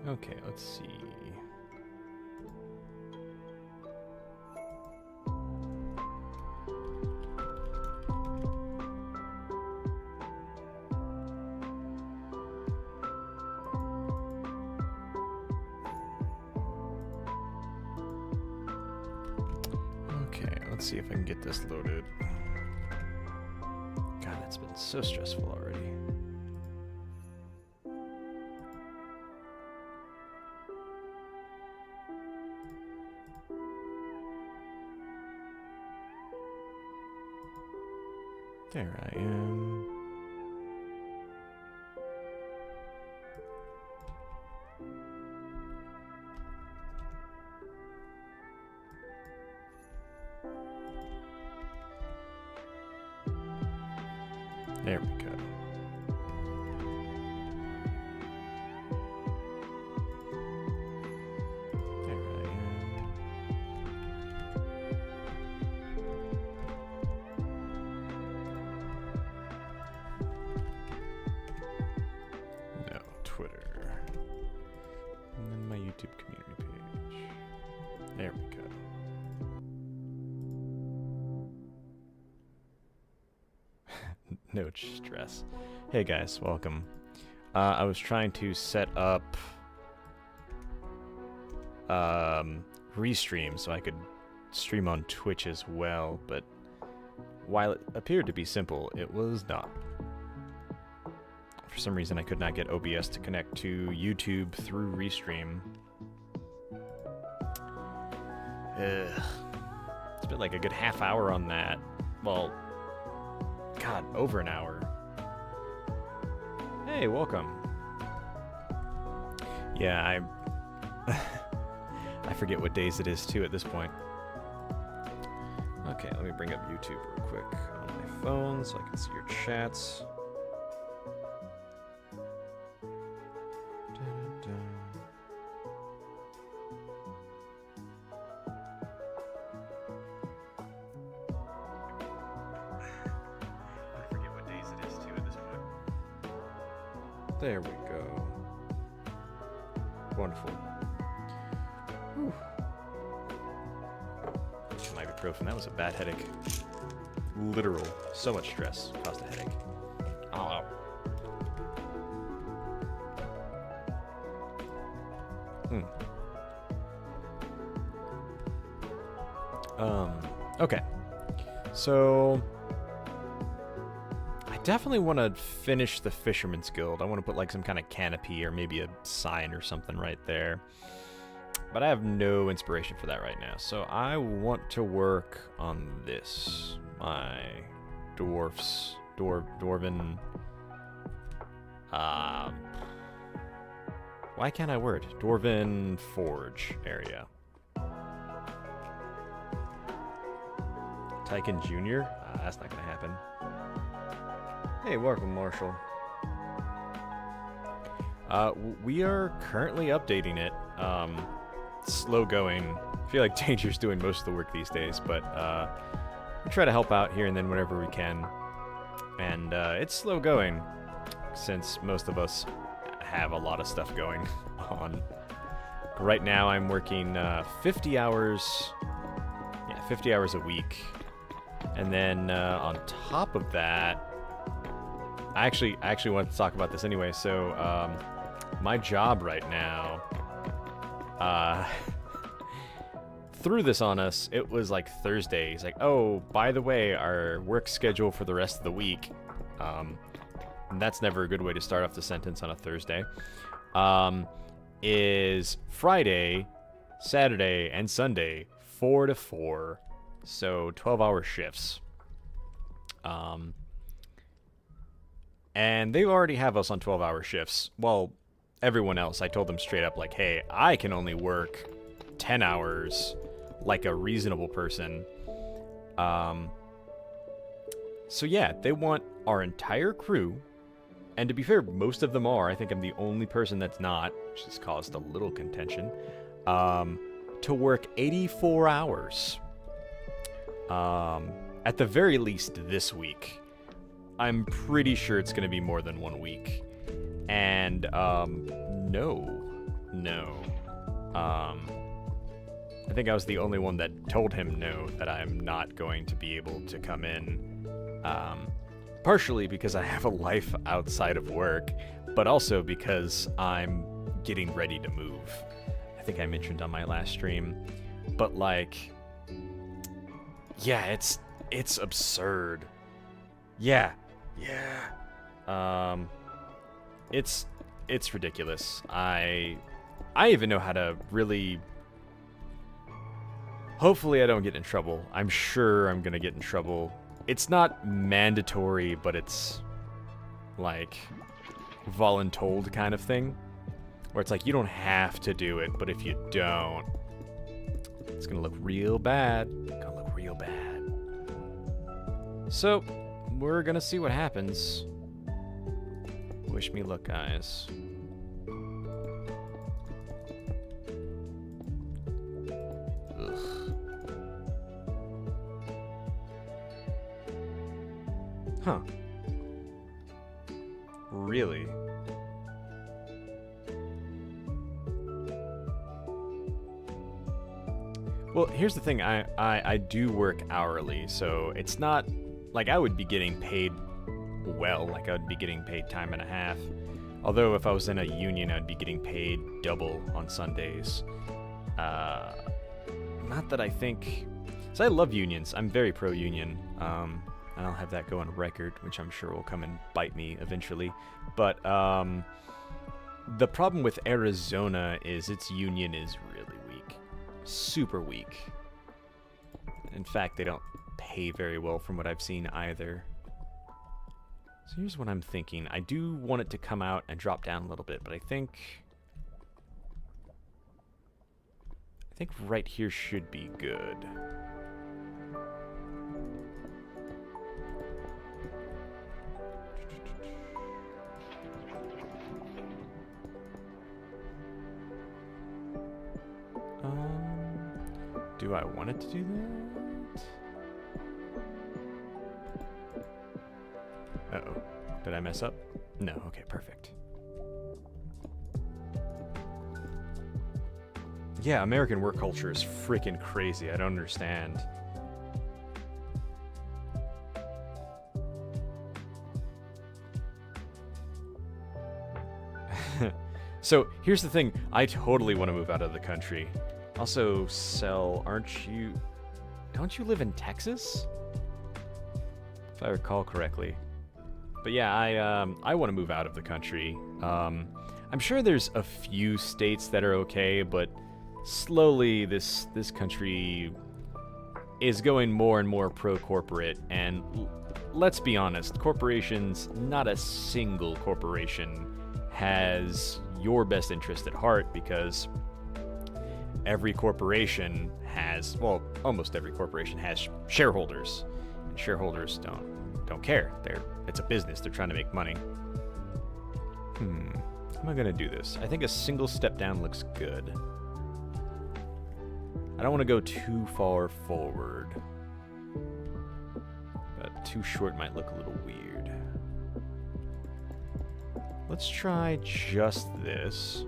Okay, let's see. Okay, let's see if I can get this loaded. God, that's been so stressful already. There I am. There we go. There I am. No, Twitter. And then my YouTube community page. There we go. No stress. Hey guys, welcome. I was trying to set up Restream so I could stream on Twitch as well, but while it appeared to be simple, it was not. For some reason, I could not get OBS to connect to YouTube through Restream. It's been like a good half hour on that. Well, God, over an hour. Hey, welcome. Yeah, I forget what days it is too at this point. Okay, let me bring up YouTube real quick on my phone so I can see your chats. There we go. Wonderful. Whew. Some ibuprofen. That was a bad headache. Literal. So much stress caused a headache. Oh. Okay. So definitely want to finish the Fisherman's Guild. I want to put like some kind of canopy or maybe a sign or something right there. But I have no inspiration for that right now. So I want to work on this. My Dwarven... why can't I word? Dwarven Forge area. Tycoon Jr.? That's not going to happen. Hey, welcome, Marshall. We are currently updating it. Slow going. I feel like Danger's doing most of the work these days, but we try to help out here and then whenever we can. And it's slow going, since most of us have a lot of stuff going on. Right now, I'm working 50 hours. Yeah, 50 hours a week. And then on top of that, I actually wanted to talk about this anyway. So, my job right now, threw this on us. It was like Thursday. He's like, oh, by the way, our work schedule for the rest of the week, and that's never a good way to start off the sentence on a Thursday, is Friday, Saturday, and Sunday, 4 to 4. So 12-hour shifts. And they already have us on 12-hour shifts. Well, everyone else, I told them straight up, like, hey, I can only work 10 hours like a reasonable person. So yeah, they want our entire crew, and to be fair, most of them are. I think I'm the only person that's not, which has caused a little contention, to work 84 hours. At the very least this week. I'm pretty sure it's going to be more than 1 week. And, no, no. I think I was the only one that told him no, that I'm not going to be able to come in. Partially because I have a life outside of work, but also because I'm getting ready to move. I think I mentioned on my last stream. But like, yeah, it's absurd. Yeah. It's ridiculous. I even know how to really. Hopefully I don't get in trouble. I'm sure I'm gonna get in trouble. It's not mandatory, but it's like voluntold kind of thing, where it's like you don't have to do it, but if you don't, it's gonna look real bad. So we're gonna see what happens. Wish me luck, guys. Ugh. Huh. Really? Well, here's the thing. I do work hourly, so it's not like I would be getting paid well, like I would be getting paid time and a half. Although if I was in a union, I'd be getting paid double on Sundays. Not that I think... So I love unions. I'm very pro-union. And I'll have that go on record, which I'm sure will come and bite me eventually. But the problem with Arizona is its union is really weak. Super weak. In fact, they don't pay very well from what I've seen either. So here's what I'm thinking. I do want it to come out and drop down a little bit, but I think right here should be good. Do I want it to do that? Uh-oh. Did I mess up? No. Okay, perfect. Yeah, American work culture is freaking crazy. I don't understand. So, here's the thing. I totally want to move out of the country. Also, Cell, don't you live in Texas? If I recall correctly. But yeah, I want to move out of the country. I'm sure there's a few states that are okay, but slowly this country is going more and more pro-corporate, and let's be honest, corporations, not a single corporation has your best interest at heart, because every corporation has, well, almost every corporation has shareholders, and shareholders don't care. It's a business. They're trying to make money. How am I gonna do this? I think a single step down looks good. I don't want to go too far forward, but too short might look a little weird. Let's try just this.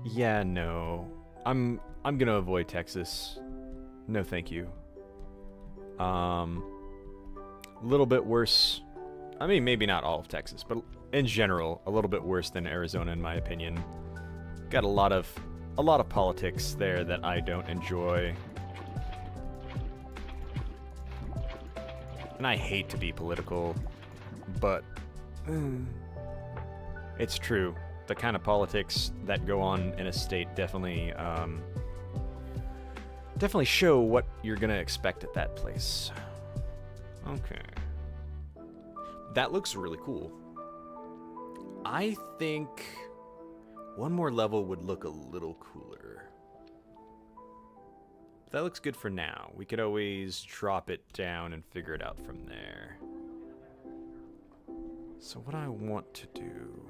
Yeah, no. I'm gonna avoid Texas. No, thank you. A little bit worse. I mean, maybe not all of Texas, but in general, a little bit worse than Arizona, in my opinion. Got a lot of politics there that I don't enjoy. And I hate to be political, but it's true. The kind of politics that go on in a state definitely show what you're gonna expect at that place. Okay. That looks really cool. I think one more level would look a little cooler. That looks good for now. We could always drop it down and figure it out from there. So what I want to do...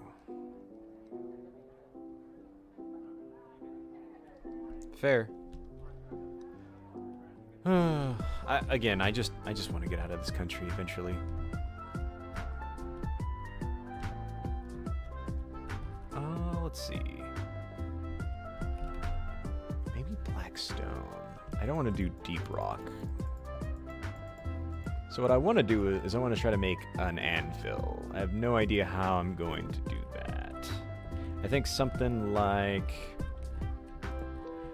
Fair. Again, I just want to get out of this country eventually. Let's see. Maybe Blackstone. I don't want to do Deep Rock. So what I want to do is I want to try to make an anvil. I have no idea how I'm going to do that. I think something like...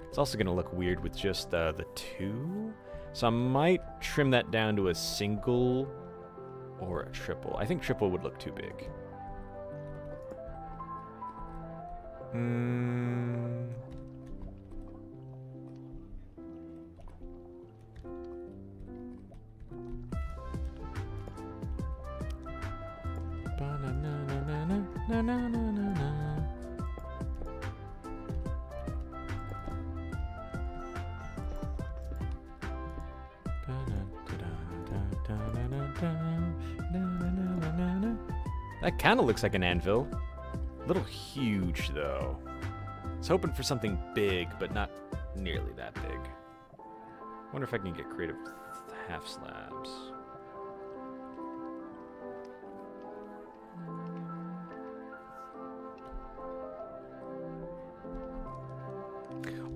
It's also going to look weird with just the 2. So I might trim that down to a single or a triple. I think triple would look too big. That kind of looks like an anvil. A little huge, though. I was hoping for something big, but not nearly that big. Wonder if I can get creative with half slabs.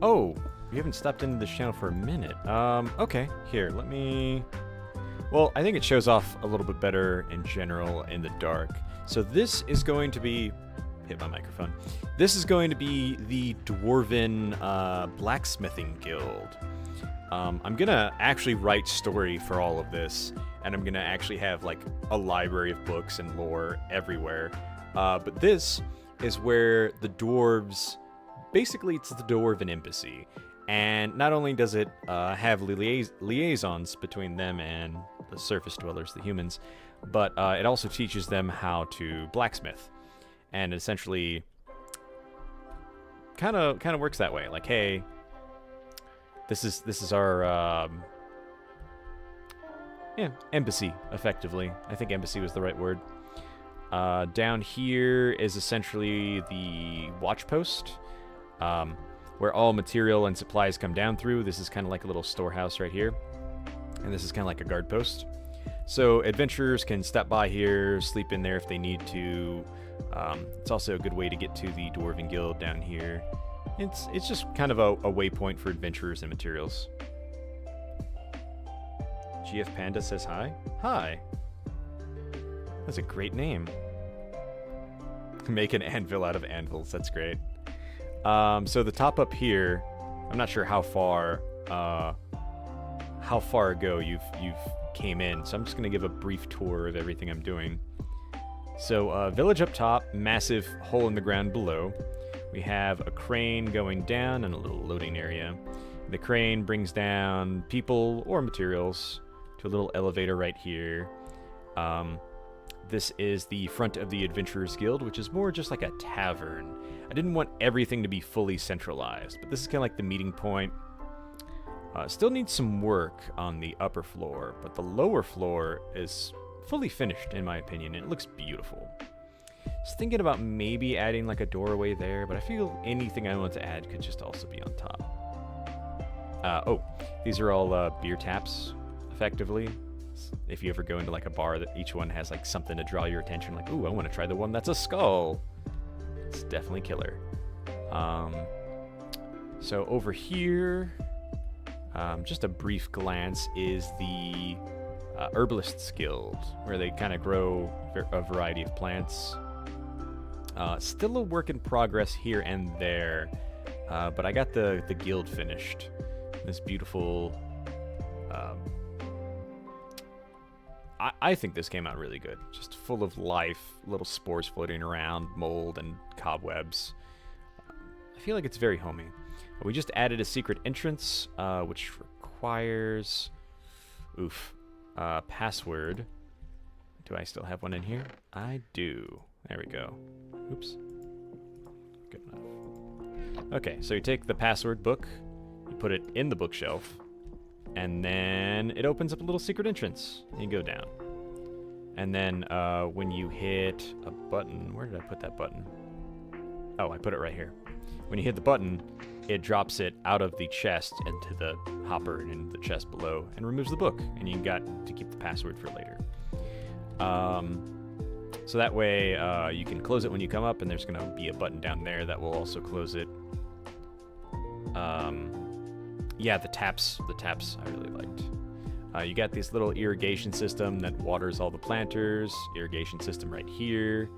Oh, we haven't stepped into this channel for a minute. Okay, here, let me... Well, I think it shows off a little bit better in general in the dark. So this is going to be... Hit my microphone. This is going to be the Dwarven Blacksmithing Guild. I'm gonna actually write story for all of this, and I'm gonna actually have like a library of books and lore everywhere. But this is where the dwarves... Basically, it's the Dwarven Embassy. And not only does it have liaisons between them and the surface dwellers, the humans, but it also teaches them how to blacksmith. And essentially kind of works that way. Like, hey, this is our embassy, effectively. I think embassy was the right word. Down here is essentially the watch post, where all material and supplies come down through. This is kind of like a little storehouse right here. And this is kind of like a guard post. So adventurers can step by here, sleep in there if they need to. It's also a good way to get to the Dwarven Guild down here. It's just kind of a waypoint for adventurers and materials. GF Panda says hi. Hi. That's a great name. Make an anvil out of anvils. That's great. So the top up here, I'm not sure how far ago you've came in. So I'm just gonna give a brief tour of everything I'm doing. So village up top, massive hole in the ground below. We have a crane going down and a little loading area. The crane brings down people or materials to a little elevator right here. This is the front of the Adventurers Guild, which is more just like a tavern. I didn't want everything to be fully centralized, but this is kind of like the meeting point. Still needs some work on the upper floor, but the lower floor is fully finished, in my opinion. It looks beautiful. Just thinking about maybe adding like a doorway there, but I feel anything I want to add could just also be on top. Oh, these are all beer taps, effectively. If you ever go into like a bar, that each one has like something to draw your attention, like, ooh, I want to try the one that's a skull. It's definitely killer. So over here, just a brief glance, is the Herbalists Guild, where they kind of grow a variety of plants. Still a work in progress here and there, but I got the guild finished. This beautiful... I think this came out really good. Just full of life, little spores floating around, mold, and cobwebs. I feel like it's very homey. We just added a secret entrance, which requires... password. Do I still have one in here? I do. There we go. Oops. Good enough. Okay, so you take the password book, you put it in the bookshelf, and then it opens up a little secret entrance. And you go down. And then when you hit a button... Where did I put that button? Oh, I put it right here. When you hit the button, it drops it out of the chest into the hopper and into the chest below and removes the book, and you got to keep the password for later. So that way you can close it when you come up, and there's going to be a button down there that will also close it. Yeah, the taps I really liked. You got this little irrigation system that waters all the planters. Irrigation system right here.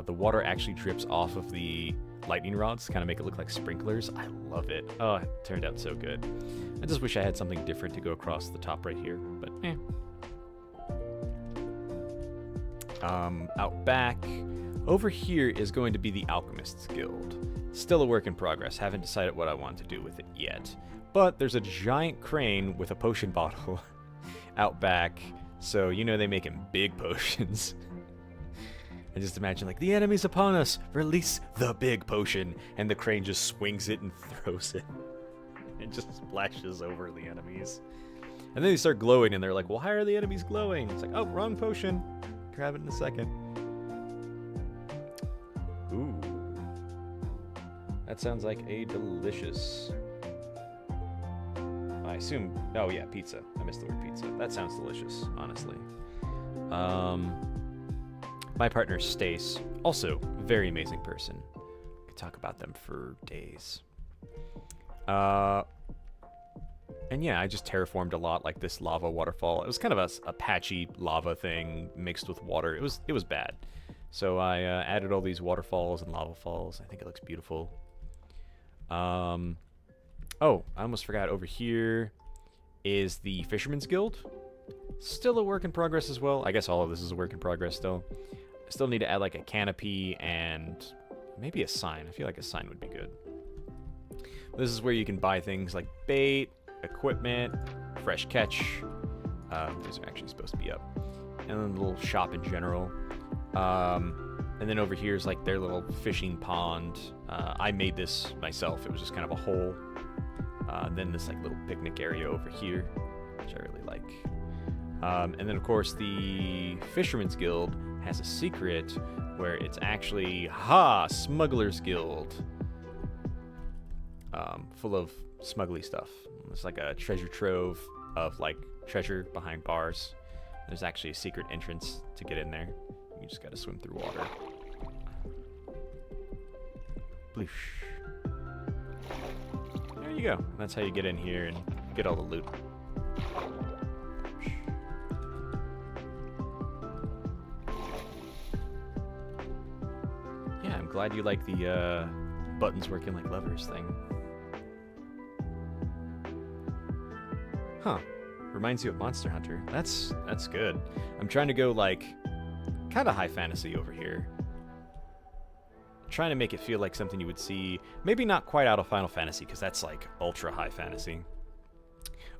The water actually drips off of the lightning rods, kind of make it look like sprinklers. I love it. Oh, it turned out so good. I just wish I had something different to go across the top right here, but eh. Out back, over here is going to be the Alchemist's Guild. Still a work in progress. Haven't decided what I want to do with it yet. But there's a giant crane with a potion bottle out back, so you know they make him big potions. I just imagine, like, the enemy's upon us, release the big potion, and the crane just swings it and throws it. It just splashes over the enemies. And then they start glowing, and they're like, well, why are the enemies glowing? It's like, oh, wrong potion. Grab it in a second. Ooh. That sounds like a delicious... I assume... Oh, yeah, pizza. I missed the word pizza. That sounds delicious, honestly. My partner, Stace, also very amazing person. Could talk about them for days. And yeah, I just terraformed a lot, like this lava waterfall. It was kind of a patchy lava thing mixed with water. It was bad. So I added all these waterfalls and lava falls. I think it looks beautiful. Oh, I almost forgot. Over here is the Fisherman's Guild. Still a work in progress as well. I guess all of this is a work in progress still. I still need to add like a canopy and maybe a sign. I feel like a sign would be good. This is where you can buy things like bait, equipment, fresh catch. These are actually supposed to be up. And then a little shop in general. And then over here is like their little fishing pond. I made this myself. It was just kind of a hole. Then this like little picnic area over here, which I really like. And then of course the Fisherman's Guild has a secret where it's actually Smuggler's Guild, full of smuggly stuff. It's like a treasure trove of like treasure behind bars. There's actually a secret entrance to get in there. You just gotta swim through water. Bloosh. There you go. That's how you get in here and get all the loot. Yeah, I'm glad you like the buttons working like levers thing. Huh. Reminds you of Monster Hunter. That's good. I'm trying to go like kind of high fantasy over here. Trying to make it feel like something you would see, maybe not quite out of Final Fantasy, because that's like ultra high fantasy.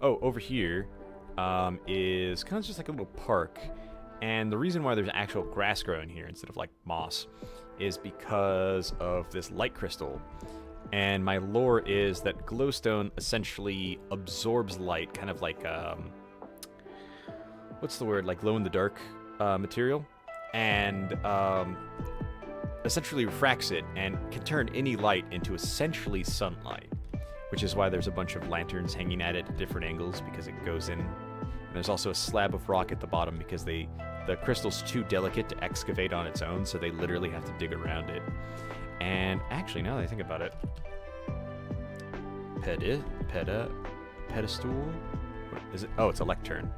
Oh, over here is kind of just like a little park, and the reason why there's actual grass growing here instead of like moss is because of this light crystal. And my lore is that glowstone essentially absorbs light, kind of like what's the word, like glow in the dark material, and essentially refracts it and can turn any light into essentially sunlight, which is why there's a bunch of lanterns hanging at it at different angles, because it goes in. And there's also a slab of rock at the bottom because the crystal's too delicate to excavate on its own, so they literally have to dig around it. And actually, now that I think about it, pedestal? What is it? Oh, it's a lectern.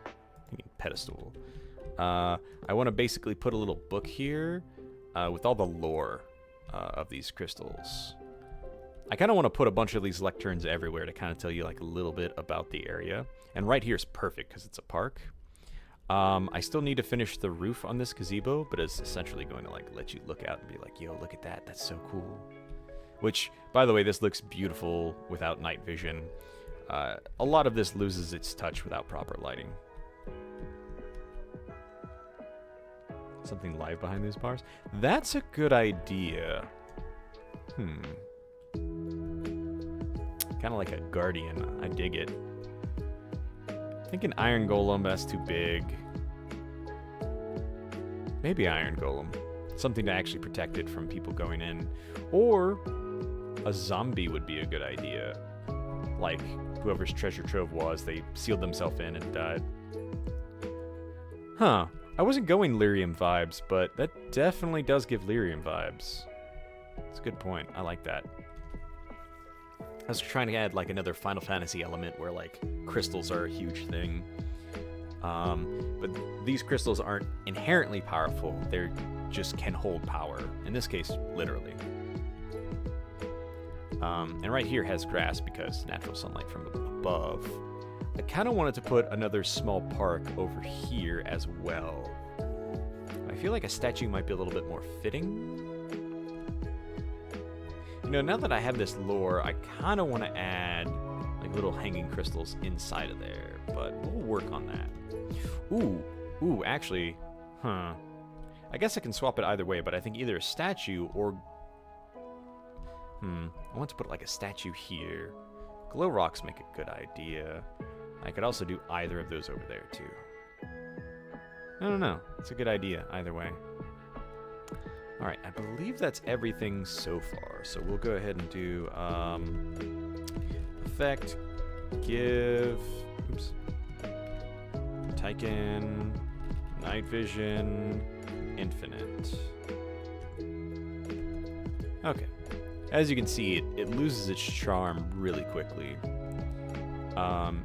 I mean, pedestal. I want to basically put a little book here with all the lore of these crystals. I kind of want to put a bunch of these lecterns everywhere to kind of tell you like a little bit about the area. And right here is perfect because it's a park. I still need to finish the roof on this gazebo, but it's essentially going to like let you look out and be like, yo, look at that. That's so cool. Which, by the way, this looks beautiful without night vision. A lot of this loses its touch without proper lighting. Something live behind these bars? That's a good idea. Kind of like a guardian. I dig it. I think an iron golem, that's too big. Maybe iron golem. Something to actually protect it from people going in. Or a zombie would be a good idea. Like, whoever's treasure trove was, they sealed themselves in and died. Huh. I wasn't going lyrium vibes, but that definitely does give lyrium vibes. That's a good point. I like that. I was trying to add, like, another Final Fantasy element where, like, crystals are a huge thing. But these crystals aren't inherently powerful. They just can hold power. In this case, literally. And right here has grass because natural sunlight from above. I kind of wanted to put another small park over here as well. I feel like a statue might be a little bit more fitting. You know, now that I have this lore, I kind of want to add like little hanging crystals inside of there, but we'll work on that. Ooh, actually, I guess I can swap it either way, but I think either a statue or... I want to put like a statue here. Glow rocks make a good idea. I could also do either of those over there, too. I don't know. It's a good idea, either way. Alright, I believe that's everything so far. So we'll go ahead and do, effect, give, oops, Tyken, night vision, infinite. Okay. As you can see, it loses its charm really quickly.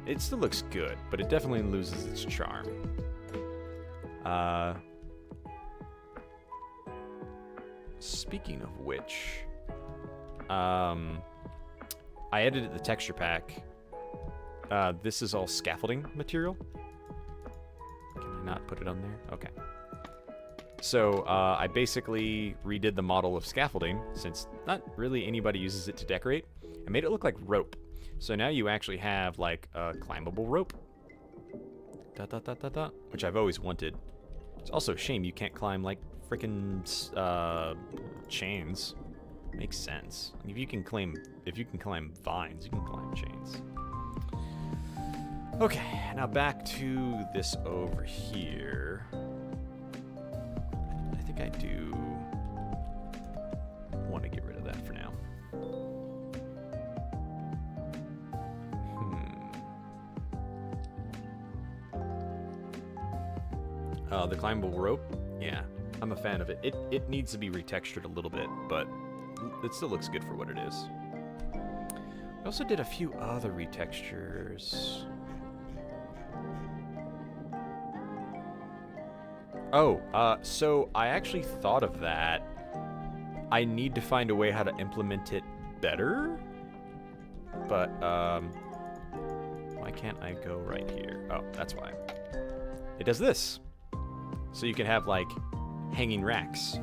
It still looks good, but it definitely loses its charm. Speaking of which, I edited the texture pack. This is all scaffolding material. Can I not put it on there? Okay. So I basically redid the model of scaffolding, since not really anybody uses it to decorate. I made it look like rope. So now you actually have like a climbable rope. Which I've always wanted. It's also a shame you can't climb like freaking chains. Makes sense. If you can climb vines, you can climb chains. Okay, now back to this over here. I think I do want to get rid of that for now. The climbable rope, yeah, I'm a fan of it. It needs to be retextured a little bit, but it still looks good for what it is. I also did a few other retextures. Oh, so I actually thought of that. I need to find a way how to implement it better, but why can't I go right here? Oh, that's why. It does this. So you can have, like, hanging racks.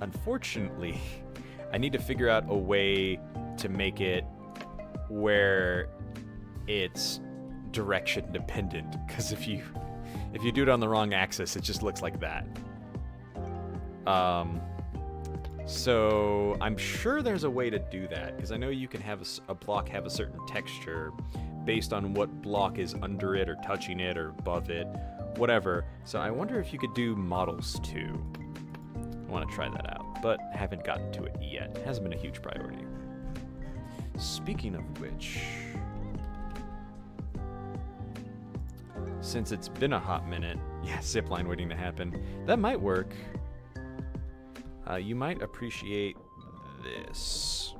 Unfortunately, I need to figure out a way to make it where it's direction dependent. Because if you do it on the wrong axis, it just looks like that. So I'm sure there's a way to do that, because I know you can have a block have a certain texture based on what block is under it or touching it or above it, whatever. So I wonder if you could do models too. I want to try that out, but haven't gotten to it yet. It hasn't been a huge priority. Speaking of which, since it's been a hot minute, yeah, zipline waiting to happen, that might work. You might appreciate this.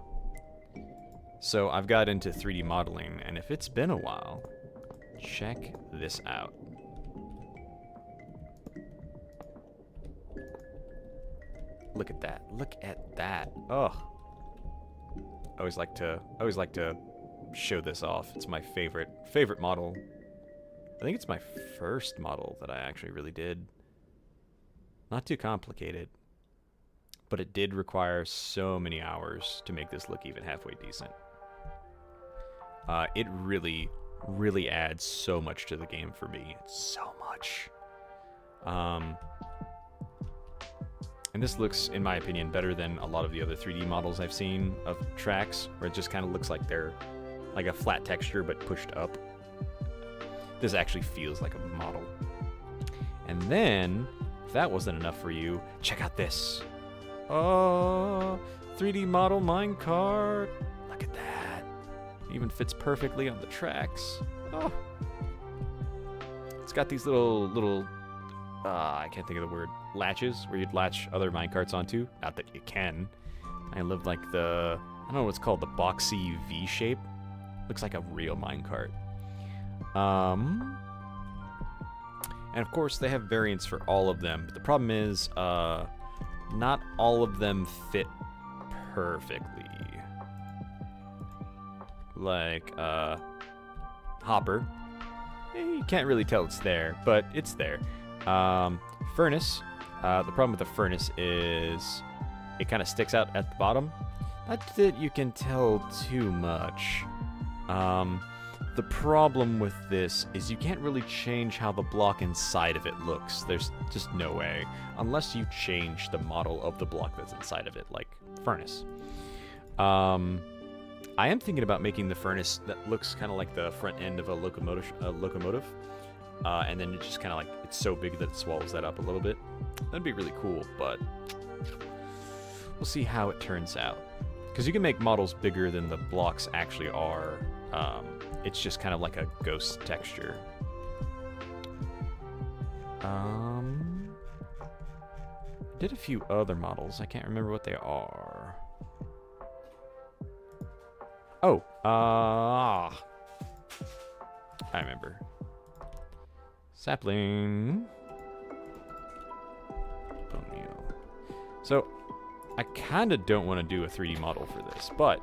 So I've got into 3D modeling, and if it's been a while, check this out. Look at that. Look at that. Oh. I always like to show this off. It's my favorite model. I think it's my first model that I actually really did. Not too complicated, but it did require so many hours to make this look even halfway decent. It really, really adds so much to the game for me. So much. And this looks, in my opinion, better than a lot of the other 3D models I've seen of tracks, where it just kind of looks like they're like a flat texture but pushed up. This actually feels like a model. And then, if that wasn't enough for you, check out this. Oh, 3D model minecart. Look at that. It even fits perfectly on the tracks. Oh. It's got these little, I can't think of the word, latches where you'd latch other minecarts onto. Not that you can. I love like I don't know what's called, the boxy V shape. Looks like a real minecart. And of course they have variants for all of them, but the problem is, not all of them fit perfectly. Like, Hopper. You can't really tell it's there, but it's there. Furnace. The problem with the furnace is it kind of sticks out at the bottom. Not that you can tell too much. The problem with this is you can't really change how the block inside of it looks. There's just no way. Unless you change the model of the block that's inside of it, like furnace. I am thinking about making the furnace that looks kind of like the front end of a locomotive. And then it's just kind of like, it's so big that it swallows that up a little bit. That'd be really cool, but we'll see how it turns out. Because you can make models bigger than the blocks actually are. It's just kind of like a ghost texture. Did a few other models. I can't remember what they are. Oh, I remember. Sapling. Bonio. So, I kind of don't want to do a 3D model for this, but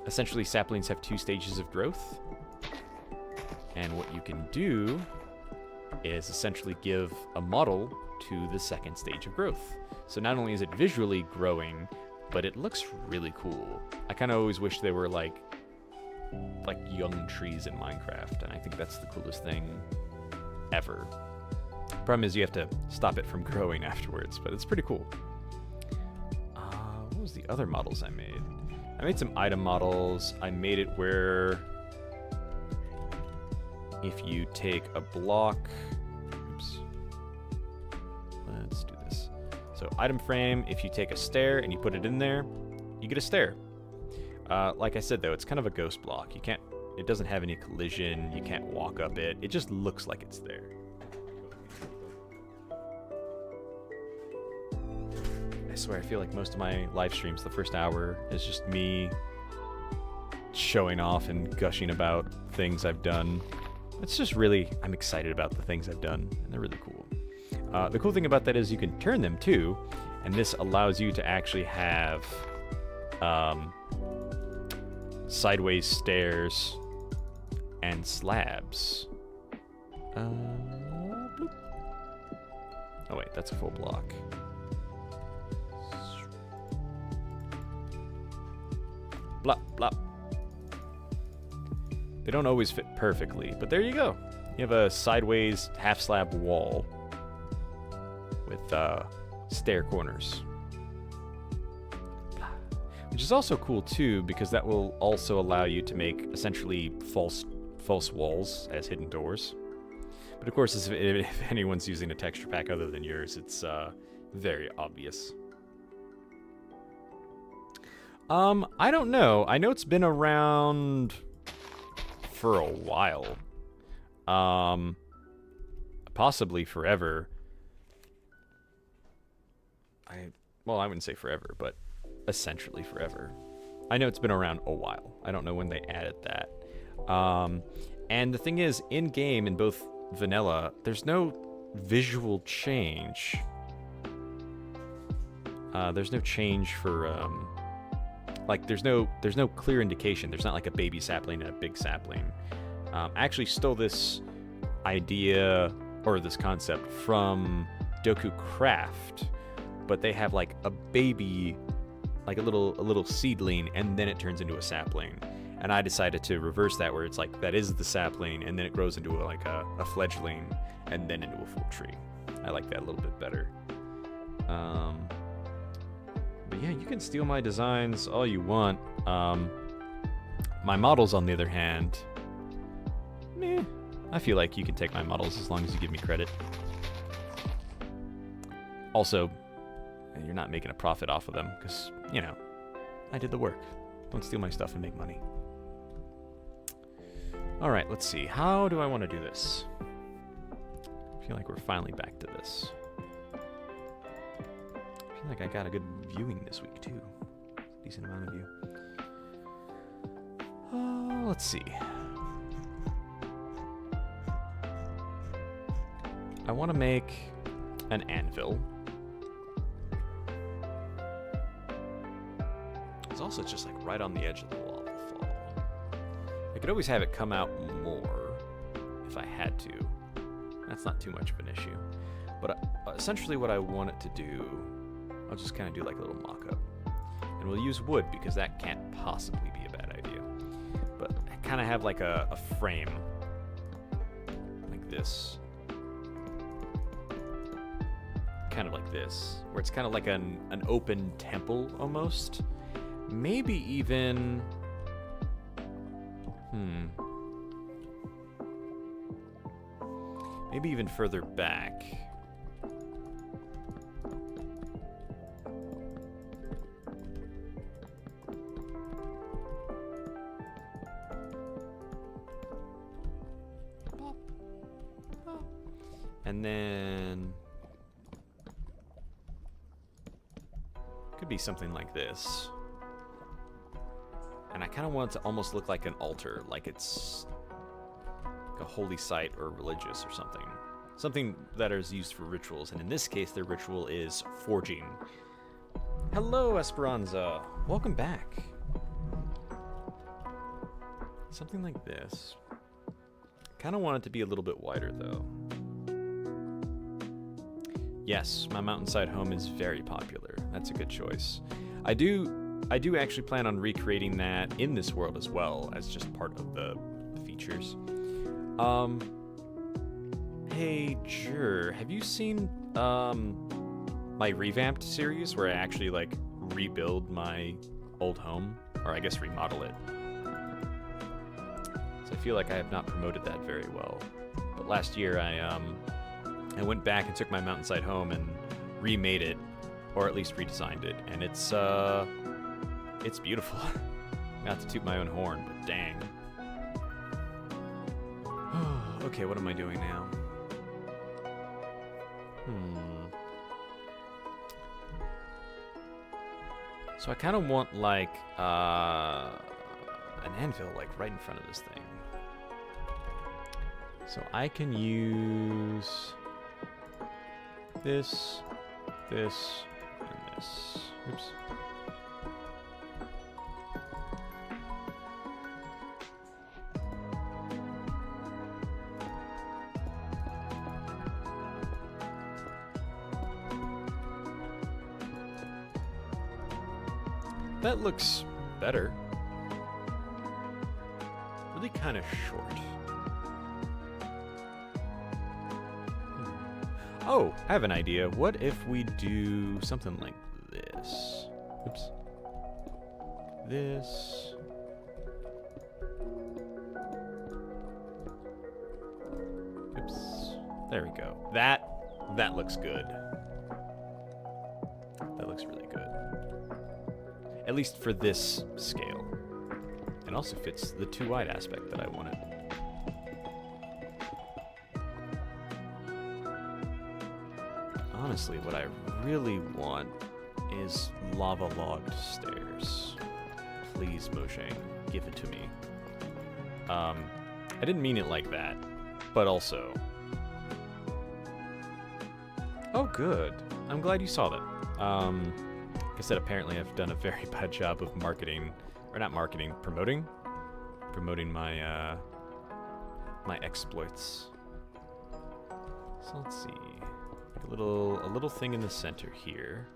essentially saplings have 2 stages of growth. And what you can do is essentially give a model to the second stage of growth. So not only is it visually growing, but it looks really cool. I kind of always wish they were like young trees in Minecraft, and I think that's the coolest thing ever. Problem is you have to stop it from growing afterwards, but it's pretty cool. What was the other models I made? I made some item models. I made it where if you take a block, oops, let's do this. So item frame, if you take a stair and you put it in there, you get a stair. Like I said though, it's kind of a ghost block. It doesn't have any collision, you can't walk up it. It just looks like it's there. I swear, I feel like most of my live streams, the first hour, is just me showing off and gushing about things I've done. It's just really, I'm excited about the things I've done, and they're really cool. The cool thing about that is you can turn them too, and this allows you to actually have sideways stairs and slabs. Bloop. Oh wait, that's a full block. Blop, blop. They don't always fit perfectly, but there you go. You have a sideways half slab wall with stair corners. Which is also cool too, because that will also allow you to make essentially false walls as hidden doors. But of course, if anyone's using a texture pack other than yours, it's very obvious. I don't know. I know it's been around for a while. Possibly forever. Well, I wouldn't say forever, but essentially forever. I know it's been around a while. I don't know when they added that. And the thing is, in-game, in both vanilla, there's no visual change. There's no change for, like, there's no clear indication. There's not like a baby sapling and a big sapling. I actually stole this idea, or this concept, from Doku Craft, but they have like a baby, like a little seedling, and then it turns into a sapling. And I decided to reverse that, where it's like that is the sapling, and then it grows into like a fledgling, and then into a full tree. I like that a little bit better. But yeah, you can steal my designs all you want. My models, on the other hand, meh. I feel like you can take my models as long as you give me credit. Also, and you're not making a profit off of them because, you know, I did the work. Don't steal my stuff and make money. All right, let's see. How do I want to do this? I feel like we're finally back to this. I feel like I got a good viewing this week, too. Decent amount of view. Let's see. I want to make an anvil. It's also just like right on the edge of the lava fall. I could always have it come out more if I had to. That's not too much of an issue. But essentially what I want it to do, I'll just kind of do like a little mock-up. And we'll use wood because that can't possibly be a bad idea. But I kind of have like a frame like this. Kind of like this, where it's kind of like an open temple almost. Maybe even... Maybe even further back. And then... could be something like this. And I kind of want it to almost look like an altar, like it's like a holy site or religious or something. Something that is used for rituals, and in this case, their ritual is forging. Hello, Esperanza. Welcome back. Something like this. Kind of want it to be a little bit wider, though. Yes, my mountainside home is very popular. That's a good choice. I do actually plan on recreating that in this world as well, as just part of the features. Hey, Jur, have you seen my revamped series where I actually like rebuild my old home, or I guess remodel it? So I feel like I have not promoted that very well. But last year I went back and took my mountainside home and remade it, or at least redesigned it, and it's beautiful. Not to toot my own horn, but dang. Okay, what am I doing now? So I kind of want like an anvil like right in front of this thing. So I can use this, this, and this. Oops. That looks better. Really kind of short. Oh, I have an idea. What if we do something like this? Oops. This. Oops. There we go. That looks good. That looks really good. At least for this scale. And also fits the too wide aspect that I wanted. Honestly, what I really want is lava logged stairs. Please, Mojang, give it to me. I didn't mean it like that, but also... Oh, good. I'm glad you saw that. Like I said, apparently I've done a very bad job of marketing, or not marketing, promoting my my exploits. So let's see, a little thing in the center here,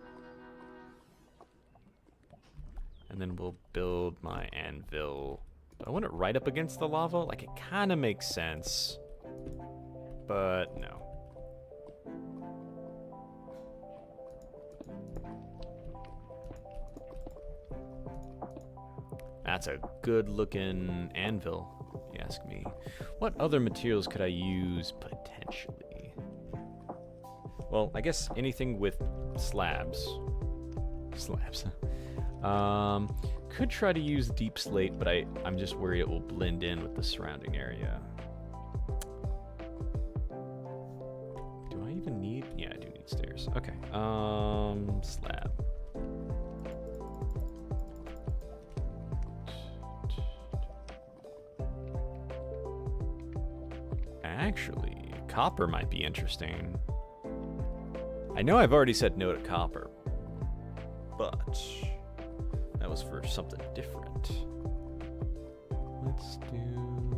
and then we'll build my anvil. Do I want it right up against the lava? Like, it kind of makes sense, but no. That's a good-looking anvil, if you ask me. What other materials could I use, potentially? Well, I guess anything with slabs Slabs. Could try to use deep slate, but I'm just worried it will blend in with the surrounding area. Do I even need? Yeah, I do need stairs. Okay. Slab. Actually, copper might be interesting. I know I've already said no to copper, but that was for something different. Let's do...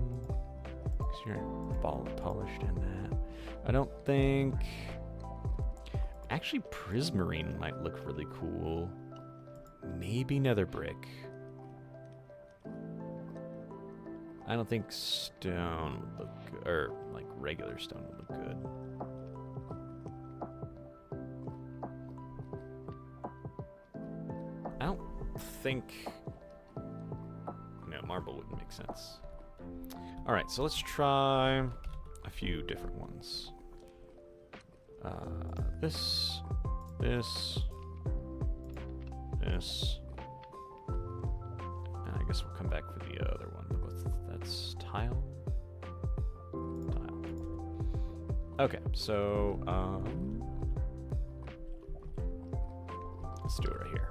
Because you're polished in that. I don't think... Actually, prismarine might look really cool. Maybe nether brick. I don't think stone would look good, or like regular stone would look good. I don't think... No, marble wouldn't make sense. Alright, so let's try a few different ones. This. And I guess we'll come back for the other one. That's tile? Tile. Okay, so, let's do it right here.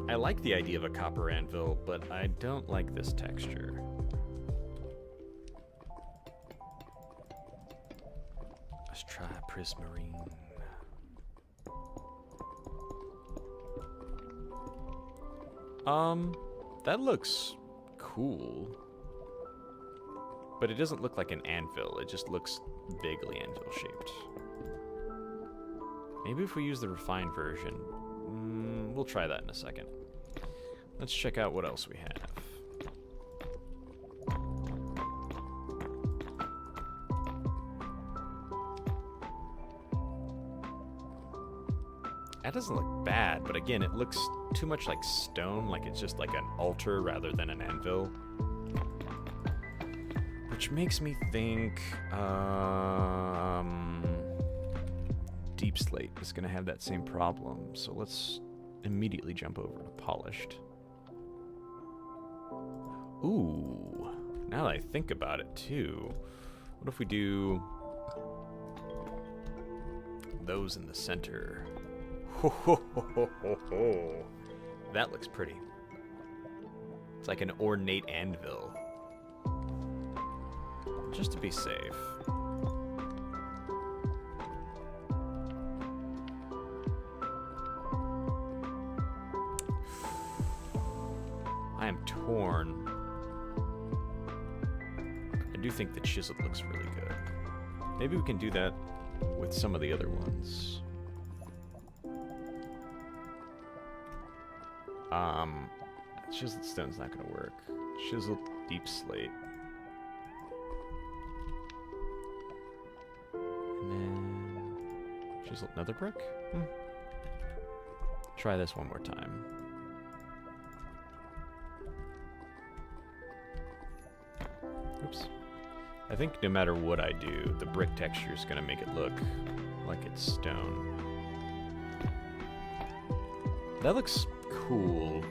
I like the idea of a copper anvil, but I don't like this texture. Let's try prismarine. That looks cool. But it doesn't look like an anvil, it just looks vaguely anvil shaped. Maybe if we use the refined version. We'll try that in a second. Let's check out what else we have. That doesn't look bad, but again, it looks too much like stone, like it's just like an altar rather than an anvil. Which makes me think, deep slate is going to have that same problem, so let's immediately jump over to polished. Ooh, now that I think about it too, what if we do those in the center? Ho, ho, ho, ho, ho, ho. That looks pretty. It's like an ornate anvil. Just to be safe. I am torn. I do think the chiseled looks really good. Maybe we can do that with some of the other ones. Chiseled stone's not gonna work. Chiseled deep slate. And then chiseled nether brick? Try this one more time. Oops. I think no matter what I do, the brick texture is gonna make it look like it's stone. That looks cool,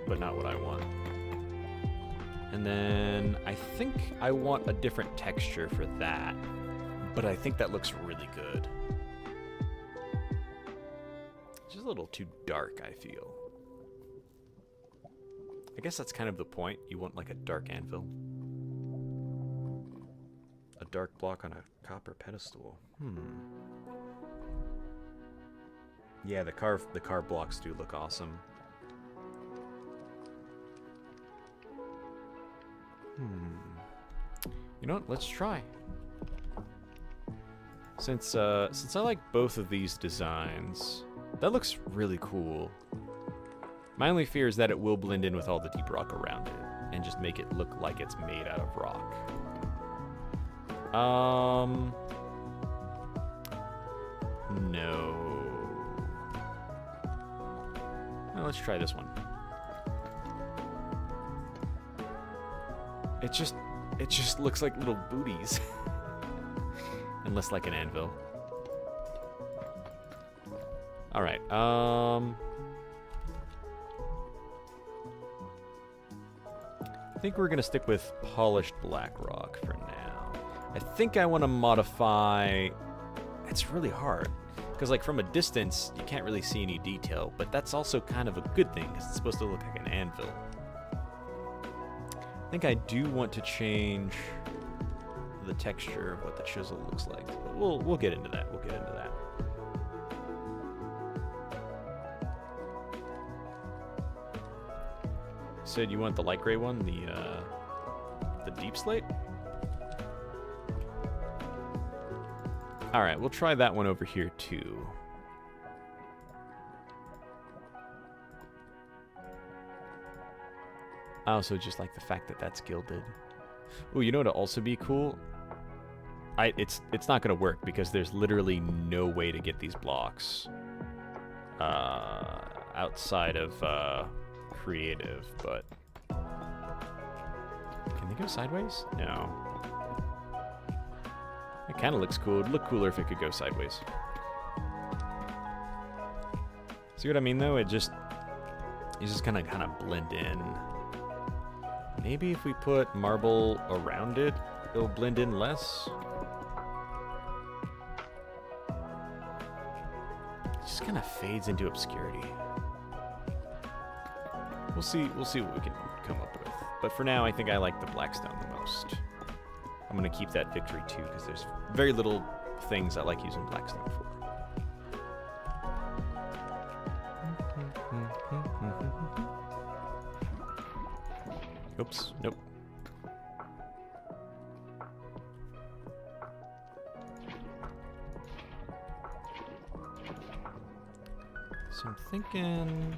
but not what I want. And then I think I want a different texture for that, but I think that looks really good. It's just a little too dark, I feel. I guess that's kind of the point. You want like a dark anvil. A dark block on a copper pedestal. Yeah, the car blocks do look awesome. You know what? Let's try. Since I like both of these designs, that looks really cool. My only fear is that it will blend in with all the deep rock around it and just make it look like it's made out of rock. No. let's try this one. It just looks like little booties. And less like an anvil. Alright, I think we're gonna stick with polished black rock for now. I think I want to modify... It's really hard. Because, like, from a distance, you can't really see any detail. But that's also kind of a good thing, because it's supposed to look like an anvil. I think I do want to change the texture of what the chisel looks like. But we'll get into that. We'll get into that. So you want the light gray one, the deep slate? All right, we'll try that one over here too. I also just like the fact that that's gilded. Ooh, you know what'd also be cool? It's not gonna work because there's literally no way to get these blocks outside of creative, but can they go sideways? No. It kind of looks cool. It'd look cooler if it could go sideways. See what I mean, though? It's just gonna kind of blend in. Maybe if we put marble around it, it'll blend in less. It just kind of fades into obscurity. We'll see what we can come up with. But for now, I think I like the blackstone the most. I'm going to keep that victory too, because there's very little things I like using blackstone for. Oops, nope. So I'm thinking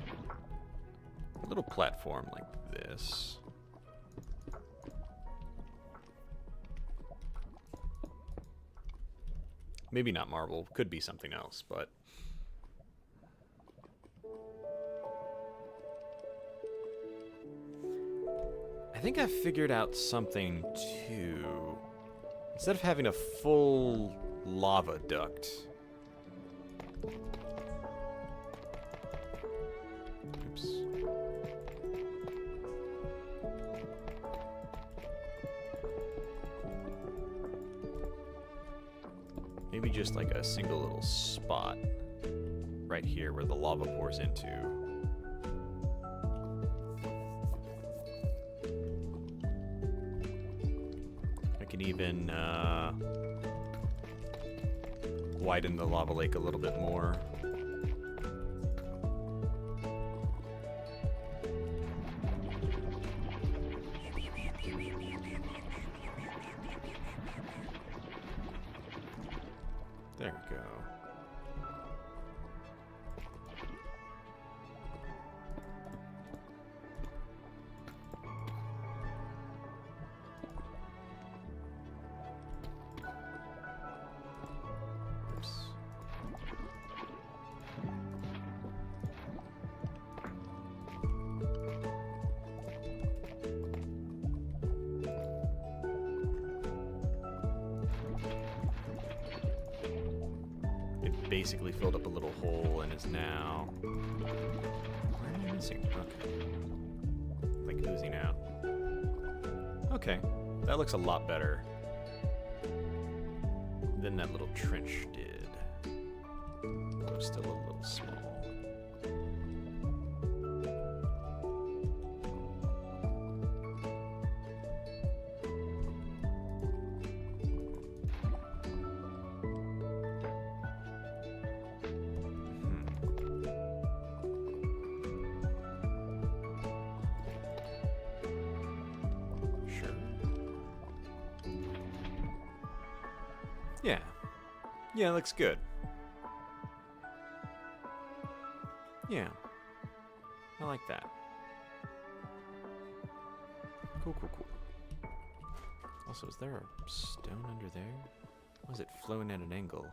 a little platform like this. Maybe not marble, could be something else, but I think I figured out something too. Instead of having a full lava duct. Oops. Maybe just like a single little spot right here where the lava pours into. I can even widen the lava lake a little bit more. There we go. Oops. It basically filled up a little hole and is now... Where am I missing? Okay. Like oozing out. Okay. That looks a lot better than that little trench did. It was still a little small. Yeah. Yeah, it looks good. Yeah. I like that. Cool, cool, cool. Also, is there a stone under there? Why is it flowing at an angle?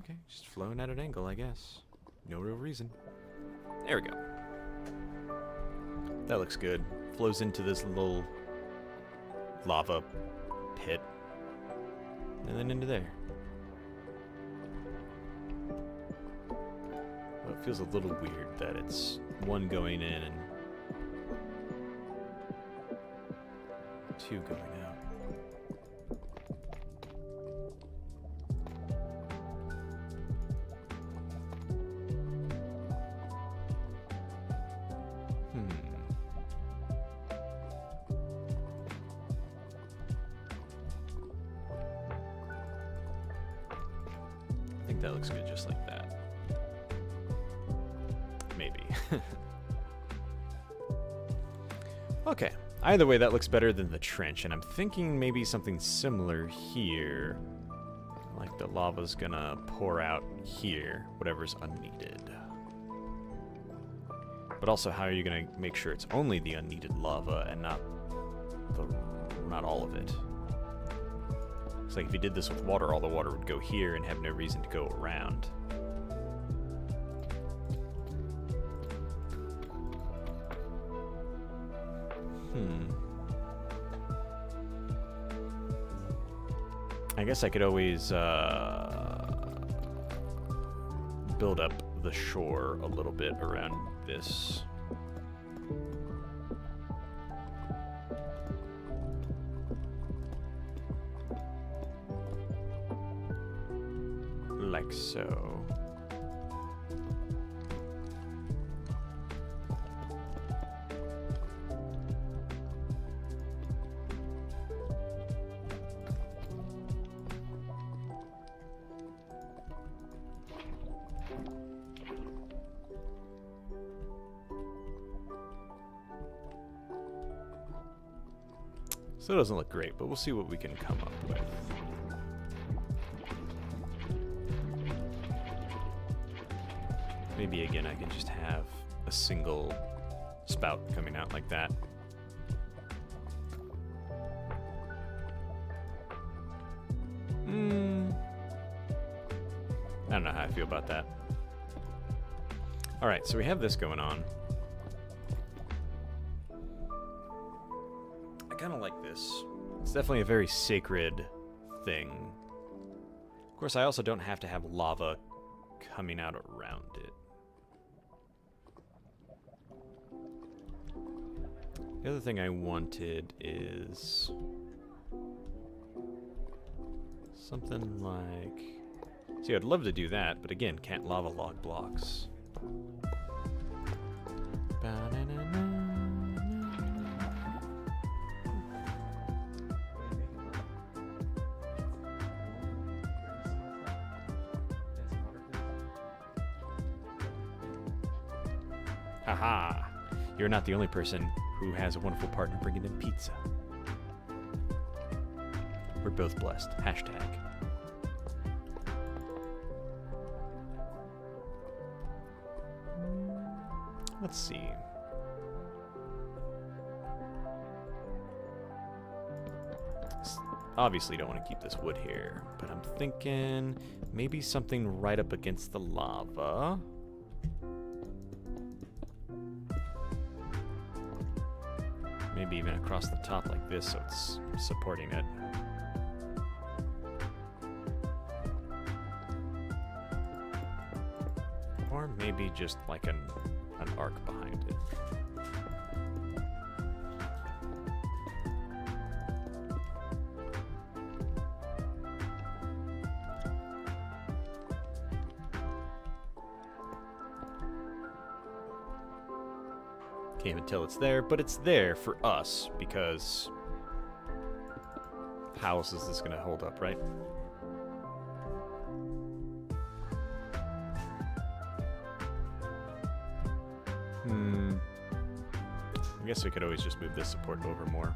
Okay, just flowing at an angle, I guess. No real reason. There we go. That looks good. Flows into this little lava pit. And then into there. Well, it feels a little weird that it's one going in and two going out. I think that looks good just like that. Maybe. Okay. Either way, that looks better than the trench, and I'm thinking maybe something similar here. Like the lava's gonna pour out here, whatever's unneeded. But also, how are you gonna make sure it's only the unneeded lava and not all of it? It's like if you did this with water, all the water would go here and have no reason to go around. I guess I could always build up the shore a little bit around this. Like so. So it doesn't look great, but we'll see what we can come up with. Maybe again I can just have a single spout coming out like that. I don't know how I feel about that. Alright, so we have this going on. I kind of like this. It's definitely a very sacred thing. Of course, I also don't have to have lava coming out around it. The other thing I wanted is something like... See, I'd love to do that, but again, can't lava log blocks. Haha! You're not the only person who has a wonderful partner bringing in pizza. We're both blessed. Hashtag. Let's see. Obviously don't want to keep this wood here, but I'm thinking maybe something right up against the lava. Maybe even across the top like this so it's supporting it. Or maybe just like an arc behind it. Can't even tell it's there, but it's there for us because how else is this gonna hold up, right? I guess we could always just move this support over more.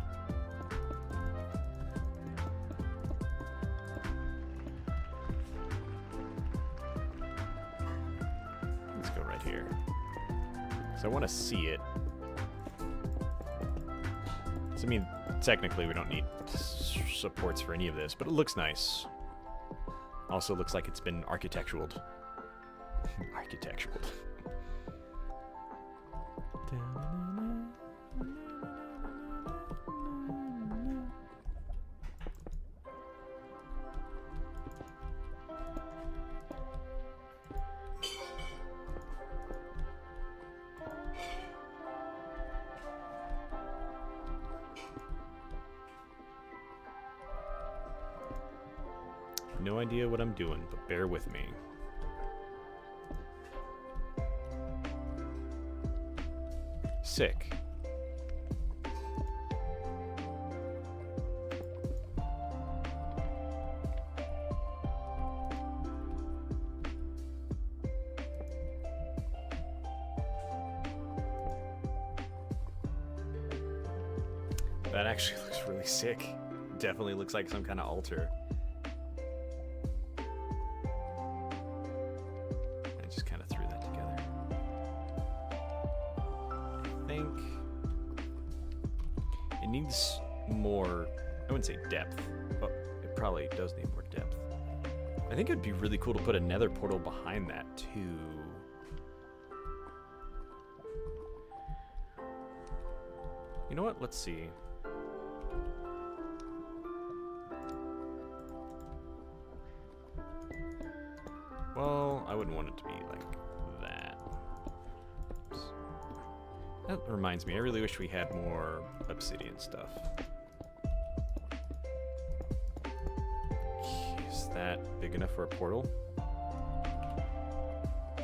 Let's go right here. So I want to see it. So I mean, technically we don't need supports for any of this, but it looks nice. Also looks like it's been architecturaled. Architecturaled. No idea what I'm doing, but bear with me. Sick. That actually looks really sick. Definitely looks like some kind of altar. I just kind of threw that together. I think it needs more, I wouldn't say depth, but it probably does need more depth. I think it'd be really cool to put a nether portal behind that too. You know what? Let's see. Well, I wouldn't want it to be like that. Oops. That reminds me, I really wish we had more obsidian stuff. Is that big enough for a portal?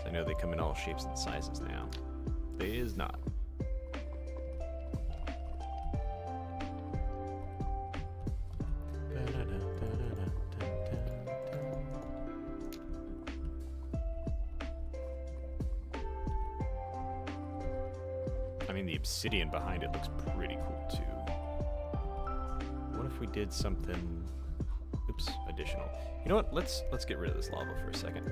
I know they come in all shapes and sizes now. It is not. I mean, the obsidian behind it looks pretty cool too. What if we did something, oops, additional? You know what? Let's get rid of this lava for a second.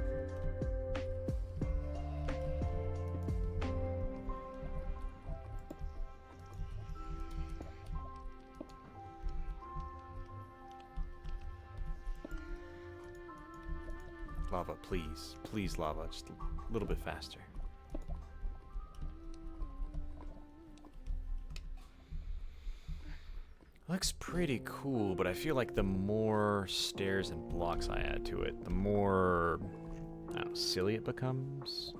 Lava, please. Please, lava. Just a little bit faster. Looks pretty cool, but I feel like the more stairs and blocks I add to it, the more, I don't know, silly it becomes.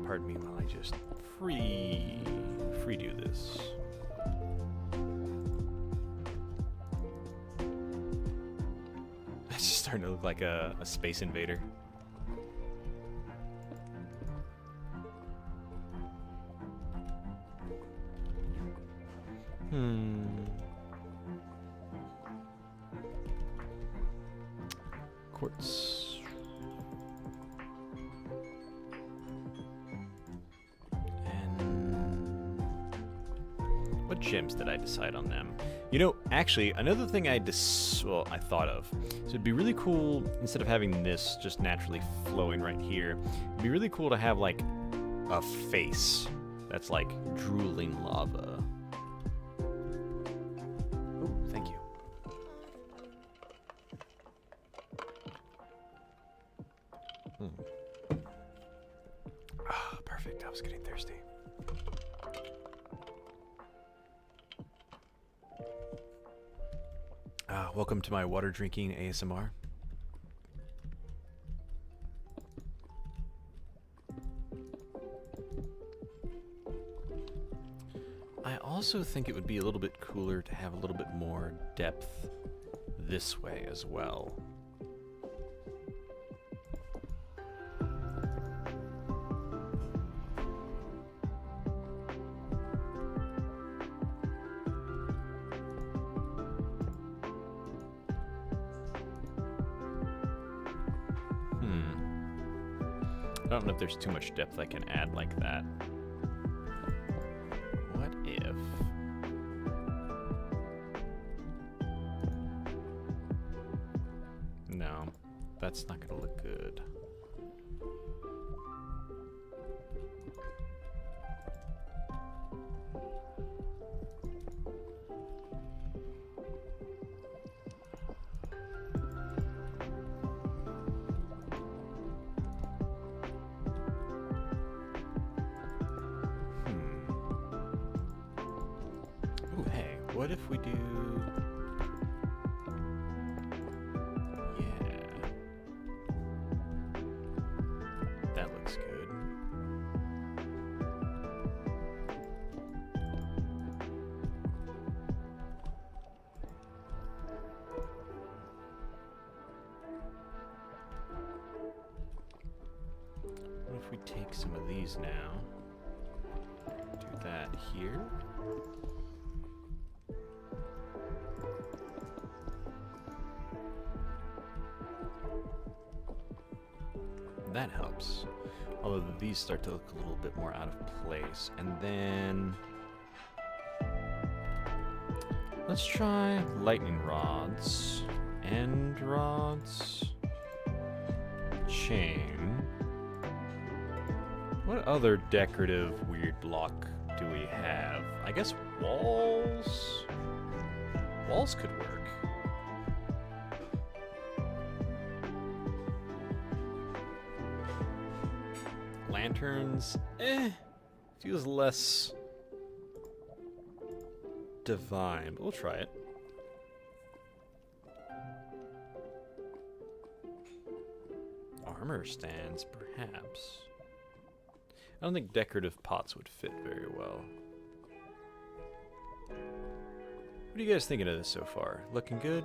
Pardon me while I just free do this. That's just starting to look like a space invader. Quartz. What gems did I decide on them? You know, actually, another thing I thought of. So it'd be really cool, instead of having this just naturally flowing right here, it'd be really cool to have like a face that's like drooling lava. Oh, thank you. Ah, perfect. I was getting thirsty. Welcome to my water drinking ASMR. I also think it would be a little bit cooler to have a little bit more depth this way as well. I don't know if there's too much depth I can add like that. What if... No, that's not gonna look good. What if we do... Yeah. That looks good. What if we take some of these now? Do that here. That helps. Although these start to look a little bit more out of place. And then... let's try lightning rods. End rods. Chain. What other decorative weird block do we have? I guess walls? Walls could work. Lanterns, feels less divine, but we'll try it. Armor stands, perhaps. I don't think decorative pots would fit very well. What are you guys thinking of this so far? Looking good?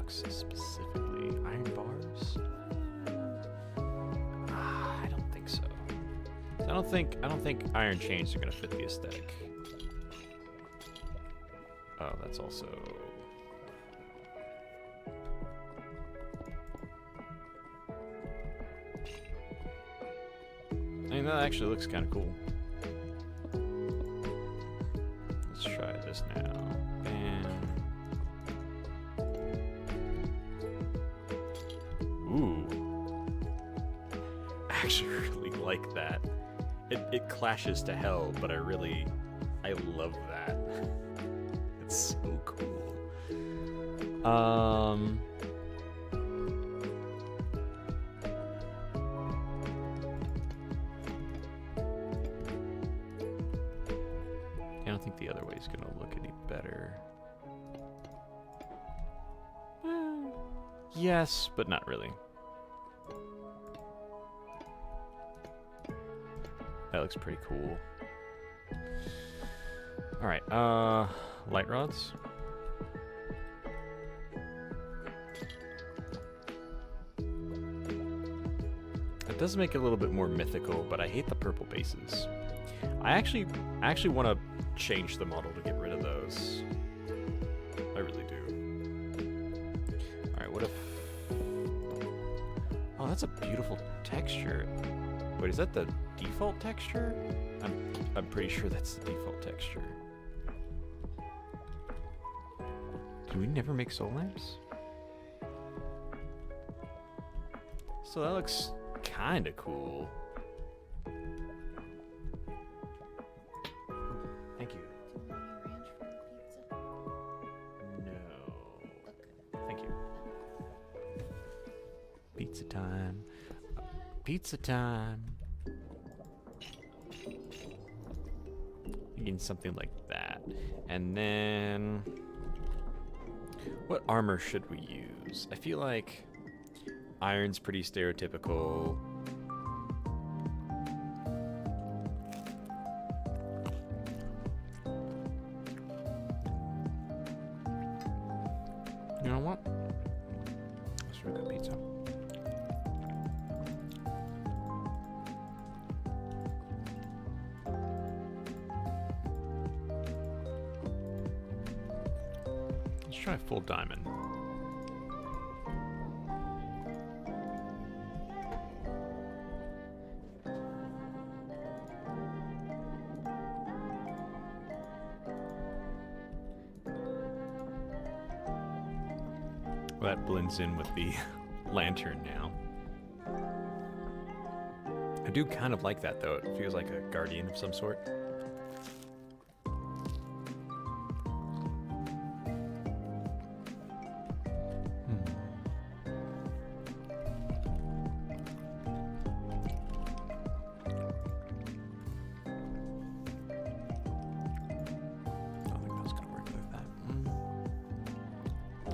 Specifically, iron bars? I don't think so. I don't think iron chains are gonna fit the aesthetic. Oh, that's also... I mean, that actually looks kind of cool. Let's try this now. Ooh. I actually really like that. It clashes to hell, but I love that. It's so cool. I don't think the other way is gonna look any better. Yes, but not really. That looks pretty cool. Alright, light rods. It does make it a little bit more mythical, but I hate the purple bases. I actually want to change the model to get rid of those. I really do. Alright, what if... Oh, that's a beautiful texture. Wait, is that the default texture? I'm pretty sure that's the default texture. Do we never make soul lamps? So that looks kind of cool. Thank you. No. Thank you. Pizza time. Pizza time. Thinking something like that. And then... what armor should we use? I feel like iron's pretty stereotypical. You know what? That's really good pizza. Let's try full diamond. Well, that blends in with the lantern now. I do kind of like that though. It feels like a guardian of some sort.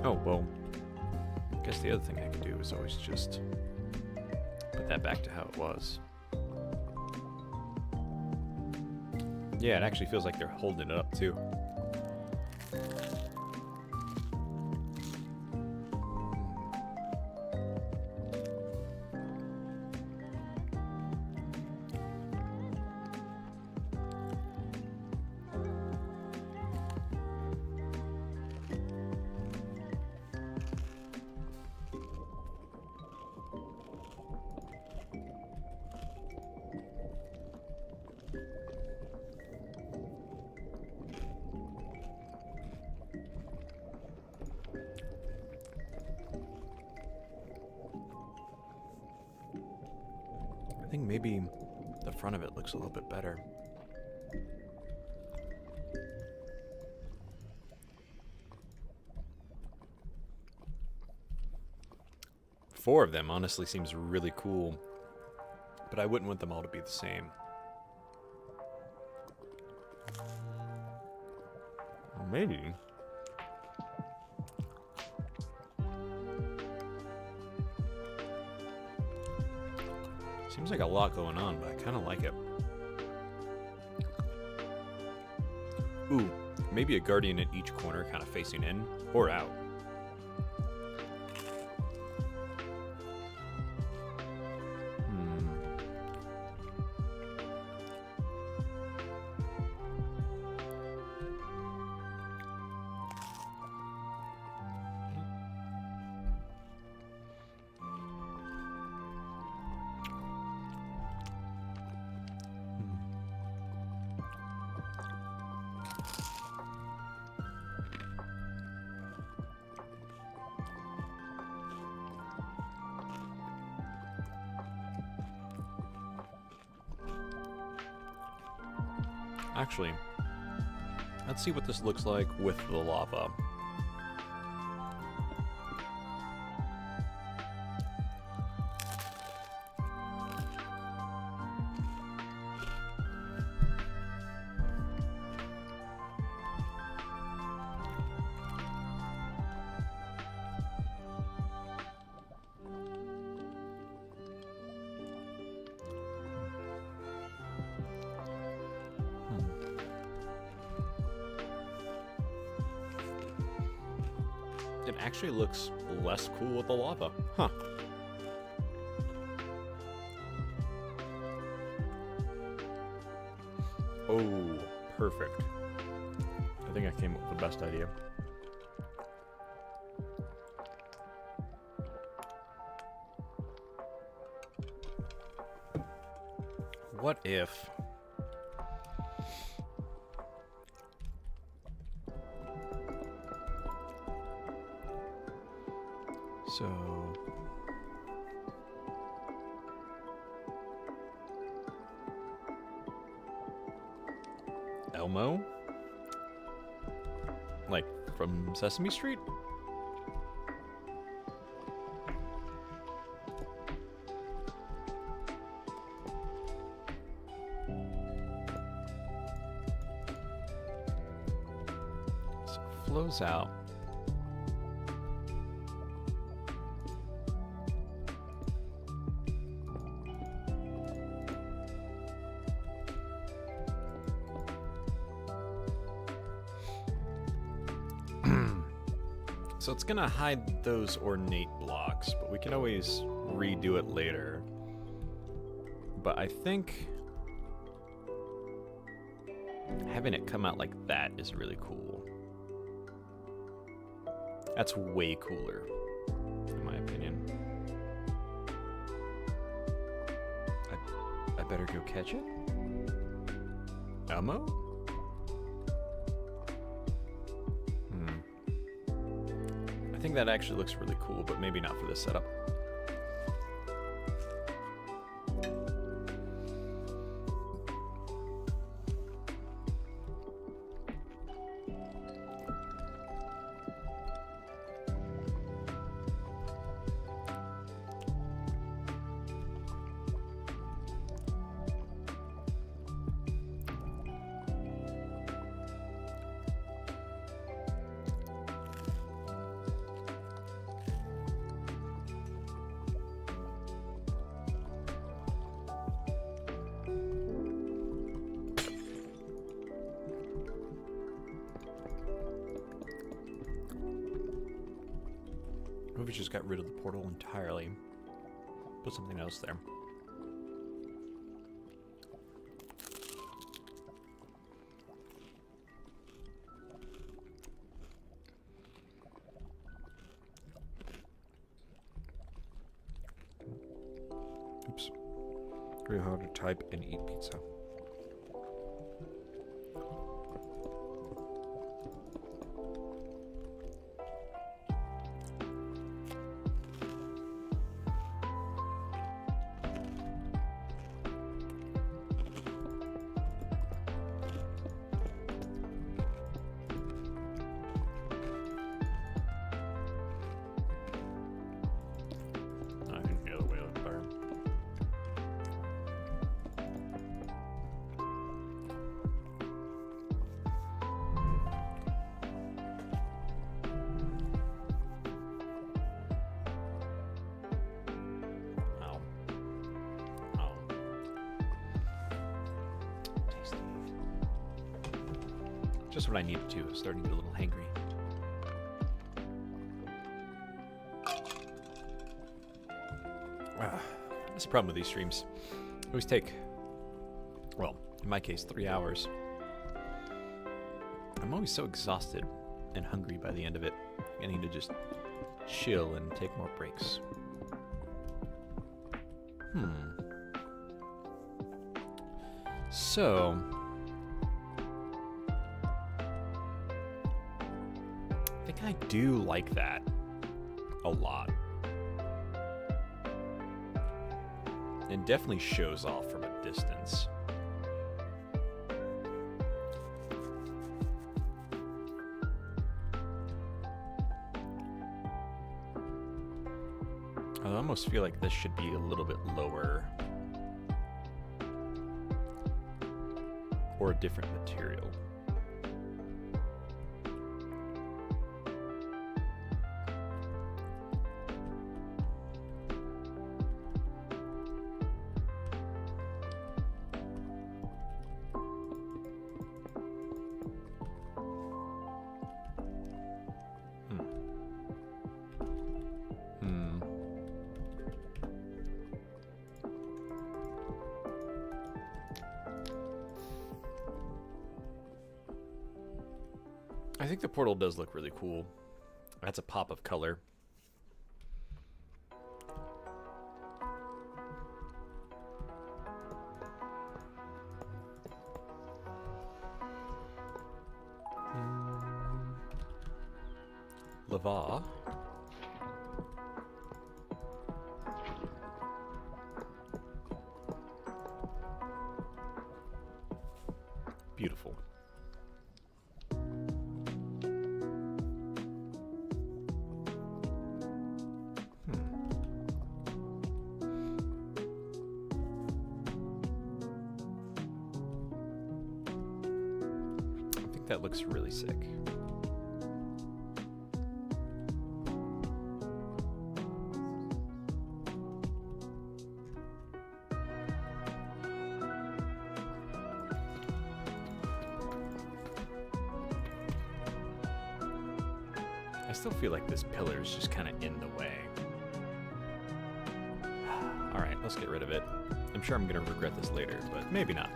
Oh, well, I guess the other thing I could do is always just put that back to how it was. Yeah, it actually feels like they're holding it up, too. I think maybe the front of it looks a little bit better. Four of them honestly seems really cool, but I wouldn't want them all to be the same. Maybe. Seems like a lot going on, but I kind of like it. Ooh, maybe a guardian at each corner kind of facing in or out. Actually, let's see what this looks like with the lava. It actually looks less cool with the lava. Huh. Oh, perfect. I think I came up with the best idea. What if... So... Elmo? Like, from Sesame Street? So it flows out. So it's gonna hide those ornate blocks, but we can always redo it later. But I think having it come out like that is really cool. That's way cooler, in my opinion. I better go catch it? Elmo? I think that actually looks really cool, but maybe not for this setup. What if we just got rid of the portal entirely? Put something else there. Oops. Really hard to type and eat pizza. Just what I needed to. I was starting to get a little hangry. That's the problem with these streams. They always take, well, in my case, 3 hours. I'm always so exhausted and hungry by the end of it. I need to just chill and take more breaks. So... I think I do like that a lot. It definitely shows off from a distance. I almost feel like this should be a little bit lower. Or a different material. I think the portal does look really cool. That's a pop of color. Lava. Beautiful. That looks really sick. I still feel like this pillar is just kind of in the way. Alright, let's get rid of it. I'm sure I'm going to regret this later, but maybe not.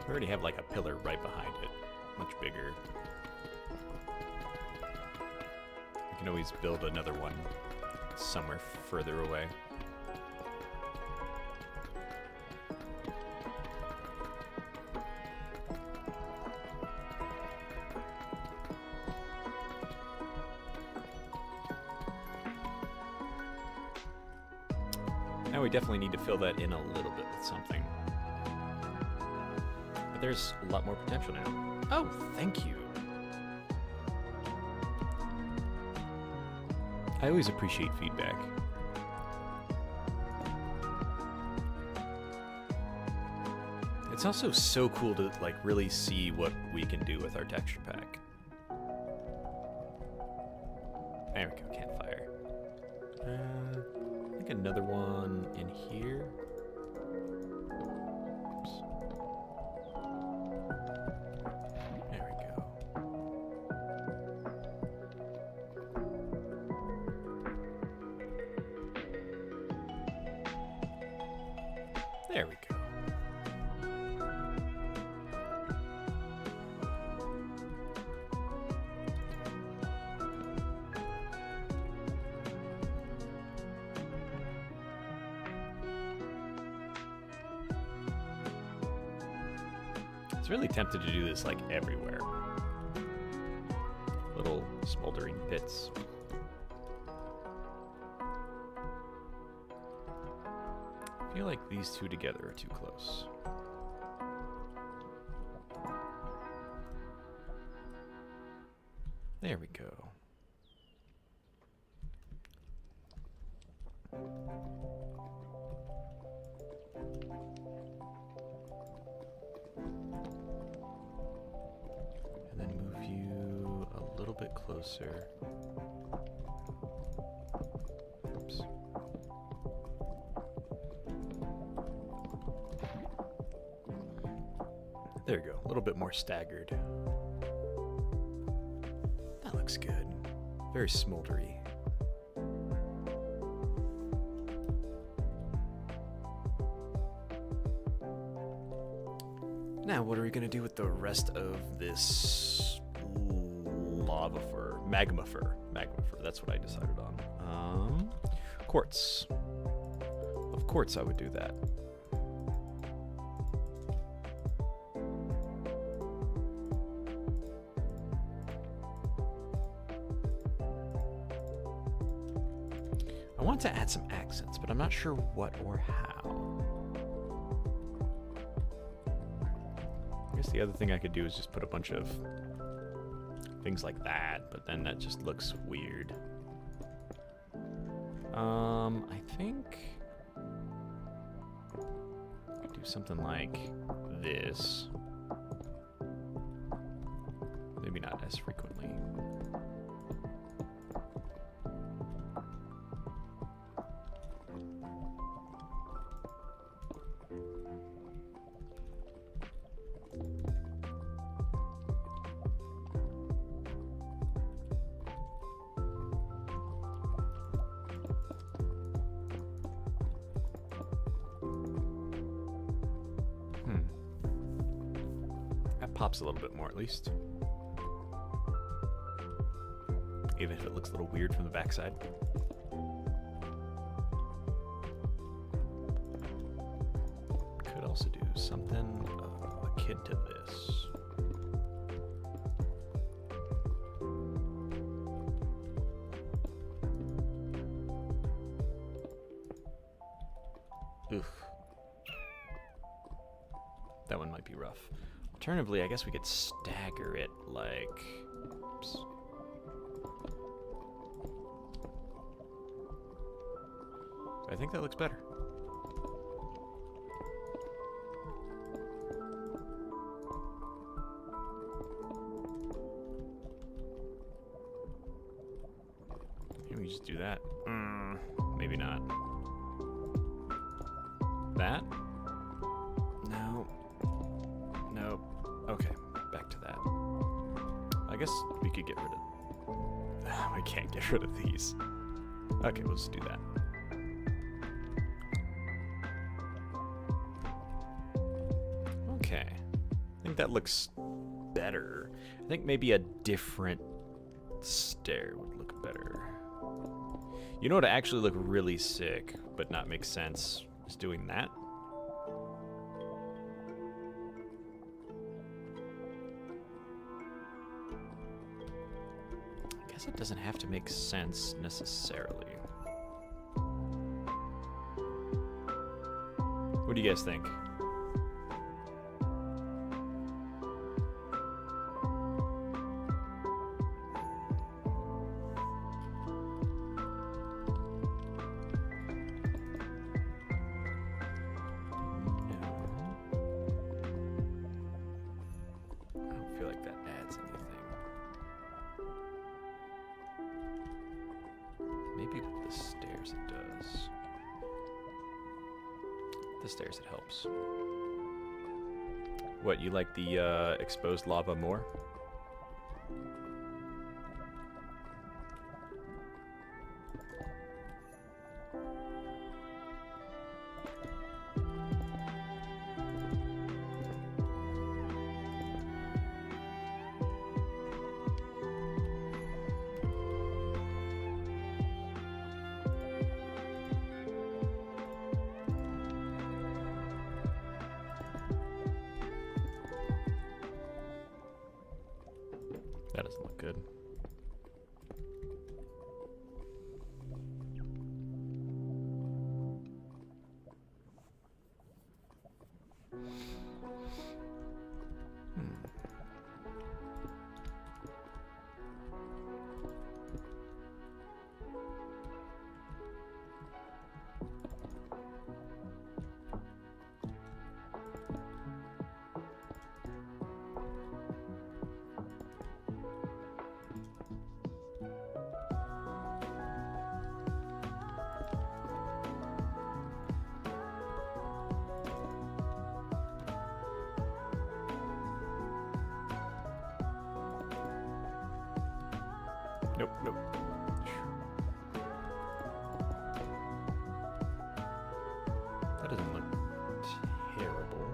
We already have like a pillar right behind it. Much bigger. We can always build another one somewhere further away. Now we definitely need to fill that in a little bit with something. But there's a lot more potential now. Oh, thank you. I always appreciate feedback. It's also so cool to like really see what we can do with our texture pack. There we go, campfire. I think another one in here. Oops. There we go. There we go. I was really tempted to do this like everywhere. Little smoldering pits. I feel like these two together are too close. There we go. And then move you a little bit closer. Oops. There you go, a little bit more staggered. That looks good. Very smoldery. Now, what are we gonna do with the rest of this lava fur? Magma fur. Magma fur, that's what I decided on. Quartz. Of course I would do that. I want to add some accents, but I'm not sure what or how. I guess the other thing I could do is just put a bunch of things like that, but then that just looks weird. I think I could do something like this. Maybe not as frequently. Pops a little bit more, at least. Even if it looks a little weird from the backside. Could also do something akin to this. Oof. That one might be rough. Alternatively, I guess we could stagger it like... Oops. I think that looks better. Can we just do that? Maybe not. That? No. Nope. guess we could get rid of... we can't get rid of these. Okay, we'll just do that. Okay. I think that looks better. I think maybe a different stair would look better. You know what would actually look really sick, but not make sense? Is doing that. I guess it doesn't have to make sense necessarily. What do you guys think? Stairs, it helps. What, you like the exposed lava more? That doesn't look good. Nope, nope. That doesn't look terrible.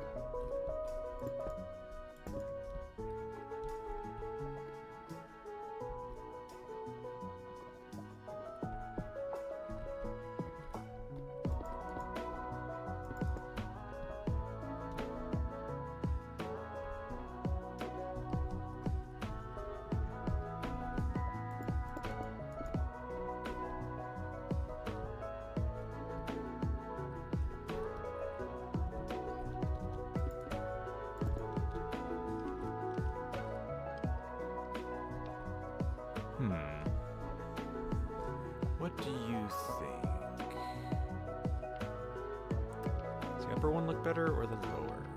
What do you think? Does the upper one look better or the lower?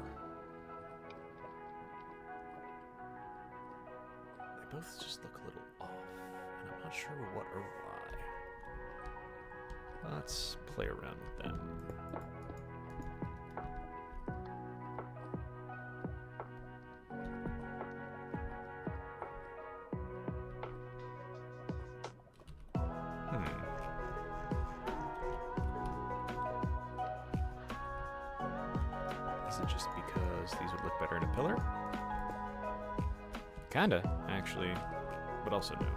They both just look a little off, and I'm not sure what or why. Let's play around with them. Is it just because these would look better in a pillar? Kinda, actually, but also no.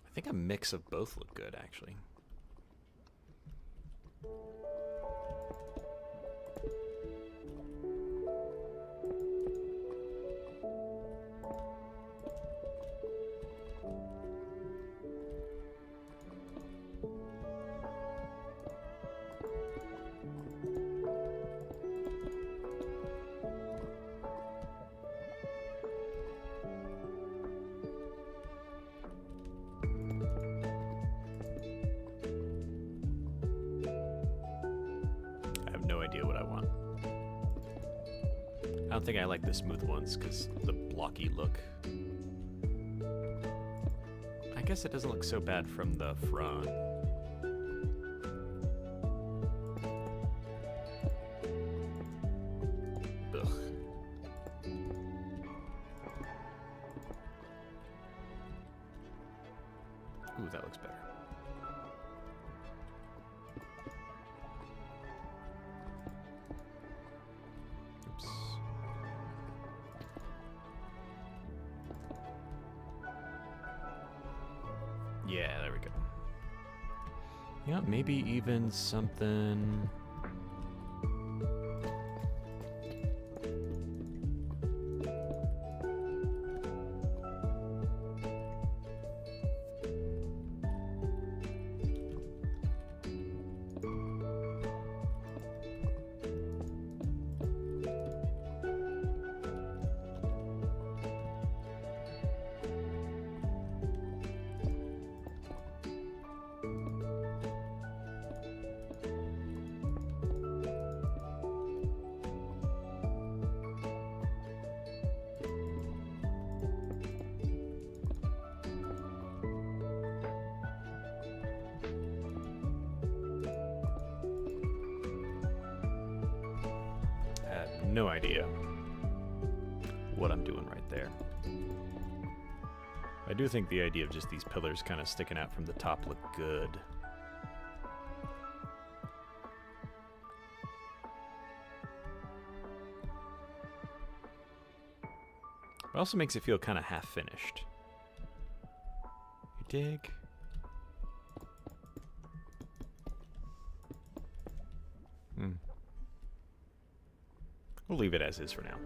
I think a mix of both look good, actually. no idea what I want. I don't think I like the smooth ones because the blocky look. I guess it doesn't look so bad from the front. Ugh. Ooh, that looks better. Oops. Yeah, there we go. Yeah, maybe even something... no idea what I'm doing right there. I do think the idea of just these pillars kind of sticking out from the top look good. It also makes it feel kind of half finished. You dig? We'll leave it as is for now.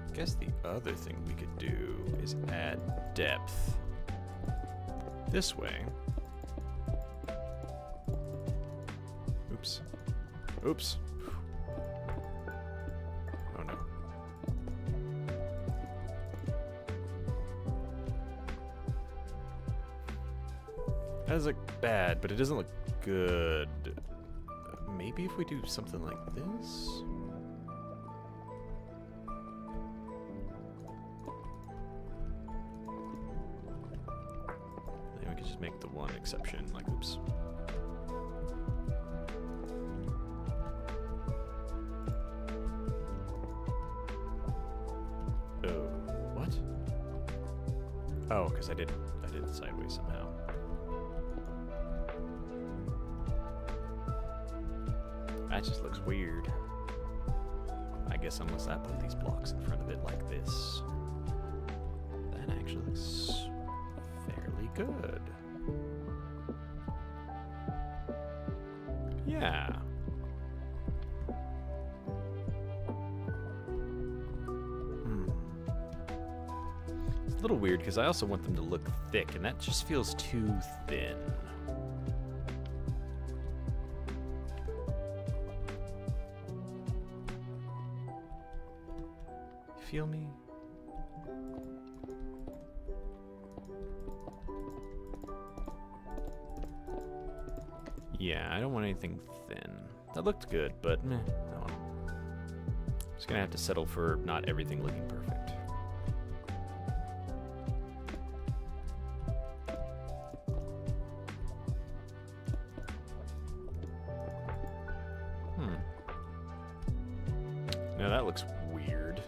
I guess the other thing we could do is add depth this way. Oops. Oops. Oh no. That does look bad, but it doesn't look good. Maybe if we do something like this? Make the one exception, like, oops. Oh, what? Oh, because I did it sideways somehow. That just looks weird. I guess unless I put these blocks in front of it like this. That actually looks fairly good. Yeah. It's a little weird because I also want them to look thick, and that just feels too thin. Feel me? Yeah, I don't want anything thin. That looked good, but meh, no. Just gonna have to settle for not everything looking perfect. Now that looks weird.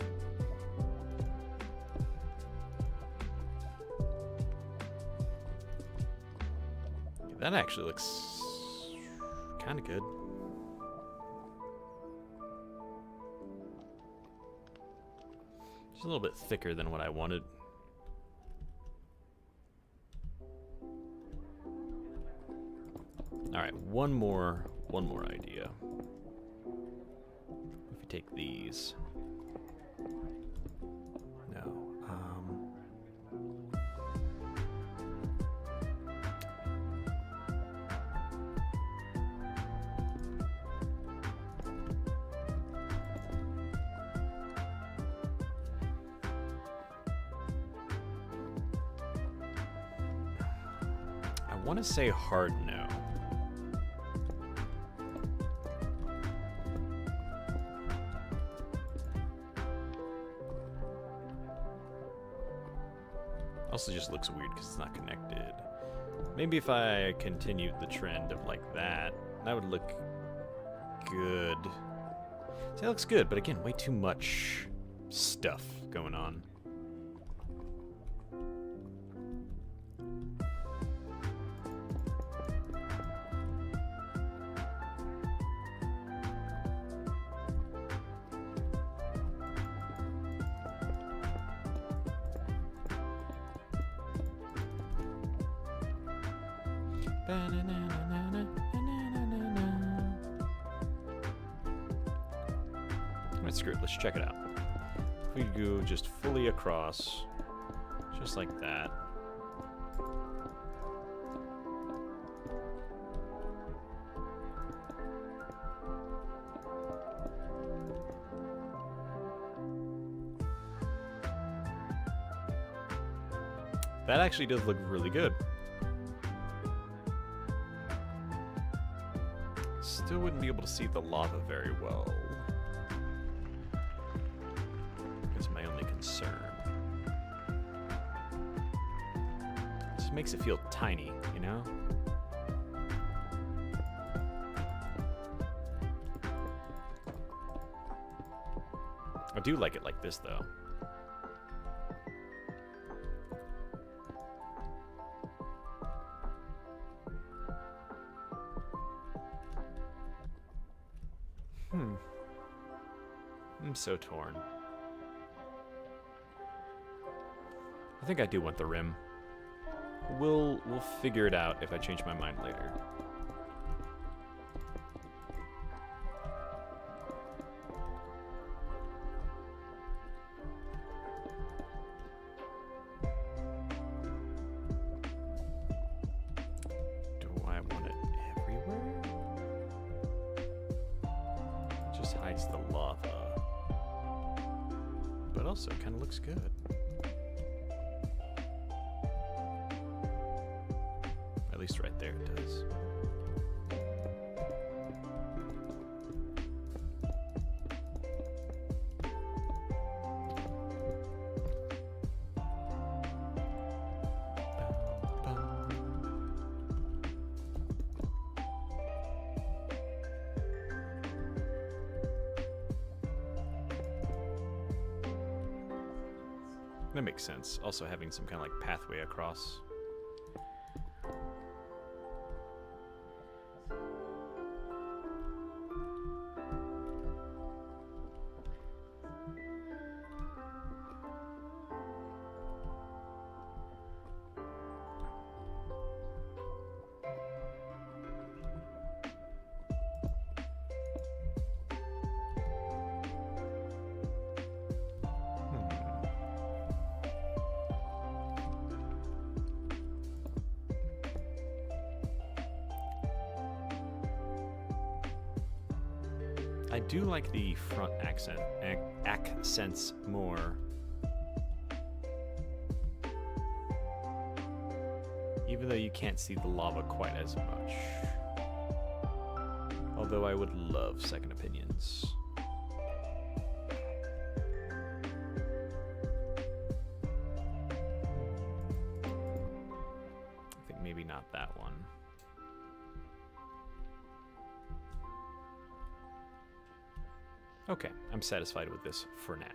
That actually looks kind of good. Just a little bit thicker than what I wanted. All right, one more idea. If you take these, want to say hard no. Also just looks weird because it's not connected. Maybe if I continued the trend of like that would look good. See, that looks good, but again, way too much stuff going on. Alright, screw it. Let's check it out. If we go just fully across, just like that. That actually does look really good. Still wouldn't be able to see the lava very well. That's my only concern. Just makes it feel tiny, you know? I do like it like this, though. I'm so torn. I think I do want the rim. We'll figure it out if I change my mind later. Do I want it everywhere? It just hides the lava. But also kind of looks good. At least right there it does. That makes sense. Also having some kind of like pathway across. I do like the front accents more. Even though you can't see the lava quite as much. Although I would love second opinions. I think maybe not that one. Okay, I'm satisfied with this for now.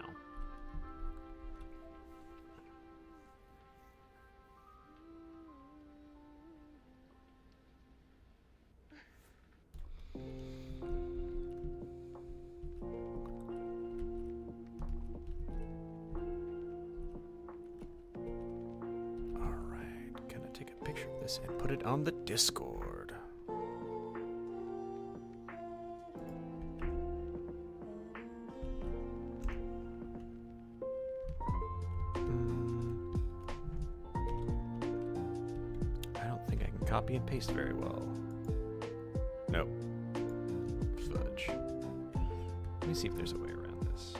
Alright, gonna take a picture of this and put it on the Discord. Copy and paste very well. Nope. Fudge. Let me see if there's a way around this.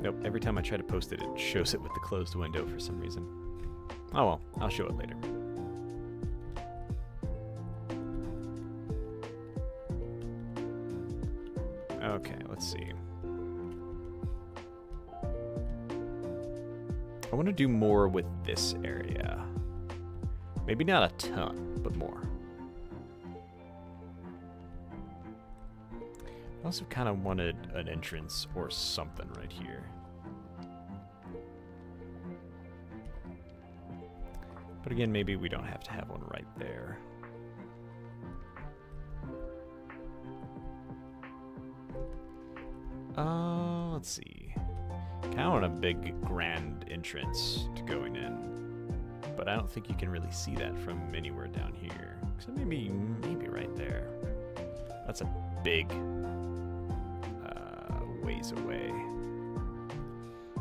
Nope, every time I try to post it, it shows it with the closed window for some reason. Oh well, I'll show it later. Okay, let's see. I want to do more with this area. Maybe not a ton, but more. I also kind of wanted an entrance or something right here. But again, maybe we don't have to have one right there. Let's see. Kind of want a big grand entrance to going in, but I don't think you can really see that from anywhere down here. So maybe right there. That's a big ways away.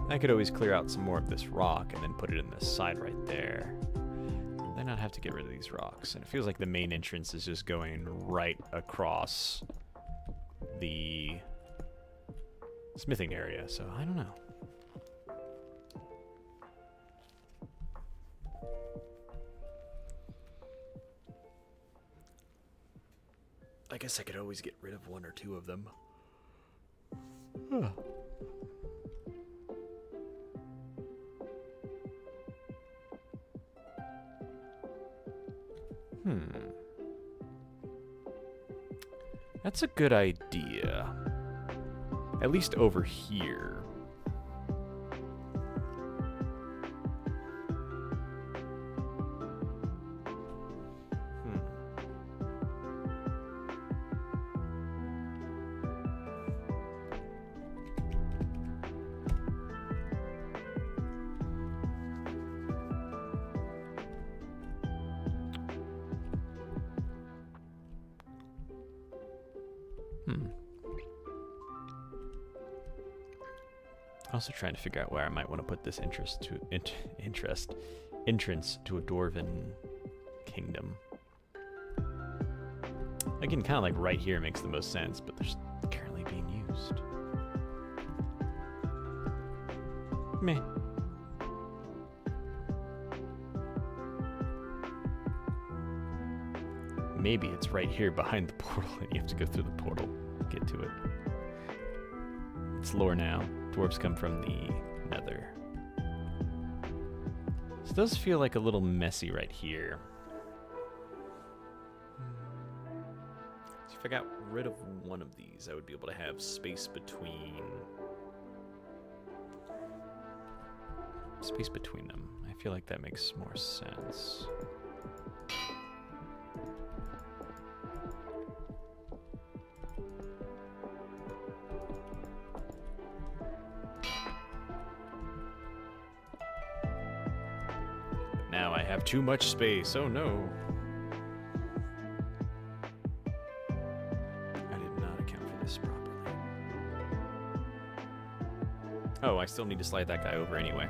I could always clear out some more of this rock and then put it in this side right there. Then I'd have to get rid of these rocks. And it feels like the main entrance is just going right across the smithing area, so I don't know. I guess I could always get rid of one or two of them. Huh. That's a good idea. At least over here. Also trying to figure out where I might want to put this entrance to a dwarven kingdom. Again, kind of like right here makes the most sense, but they're currently being used. Meh. Maybe it's right here behind the portal and you have to go through the portal to get to it. It's lore now. Dwarves come from the nether. This does feel like a little messy right here. So if I got rid of one of these, I would be able to have space between them. I feel like that makes more sense. Now I have too much space. Oh no. I did not account for this properly. Oh, I still need to slide that guy over anyway.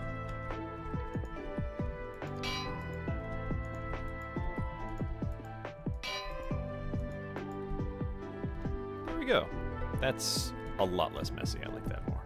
There we go. That's a lot less messy. I like that more.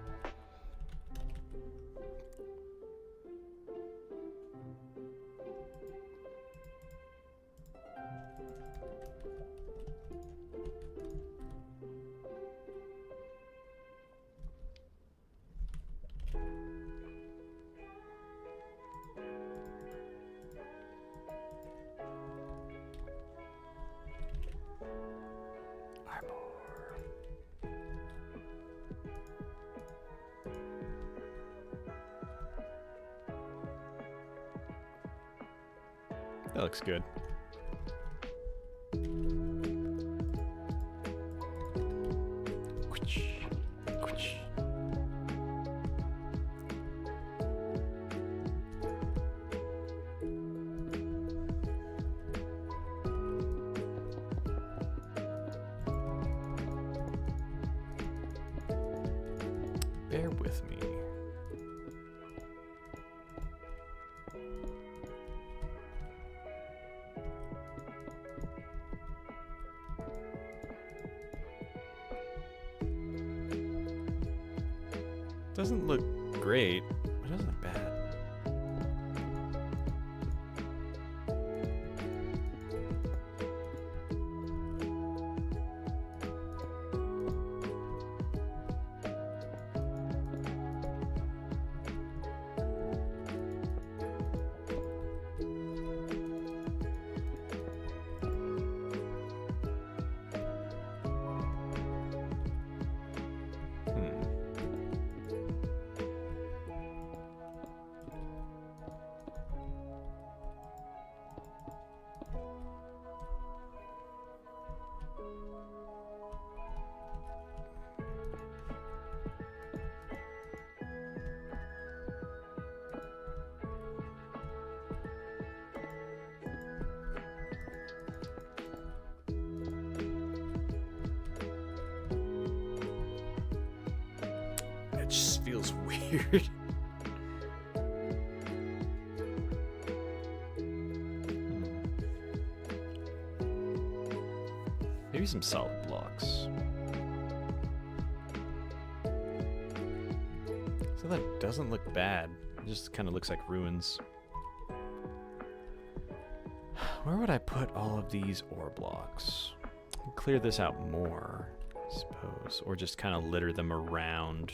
That looks good. Bear with me. Doesn't look great, but it doesn't look bad. It just feels weird. Maybe some solid blocks. So that doesn't look bad. It just kind of looks like ruins. Where would I put all of these ore blocks? Clear this out more, I suppose. Or just kind of litter them around.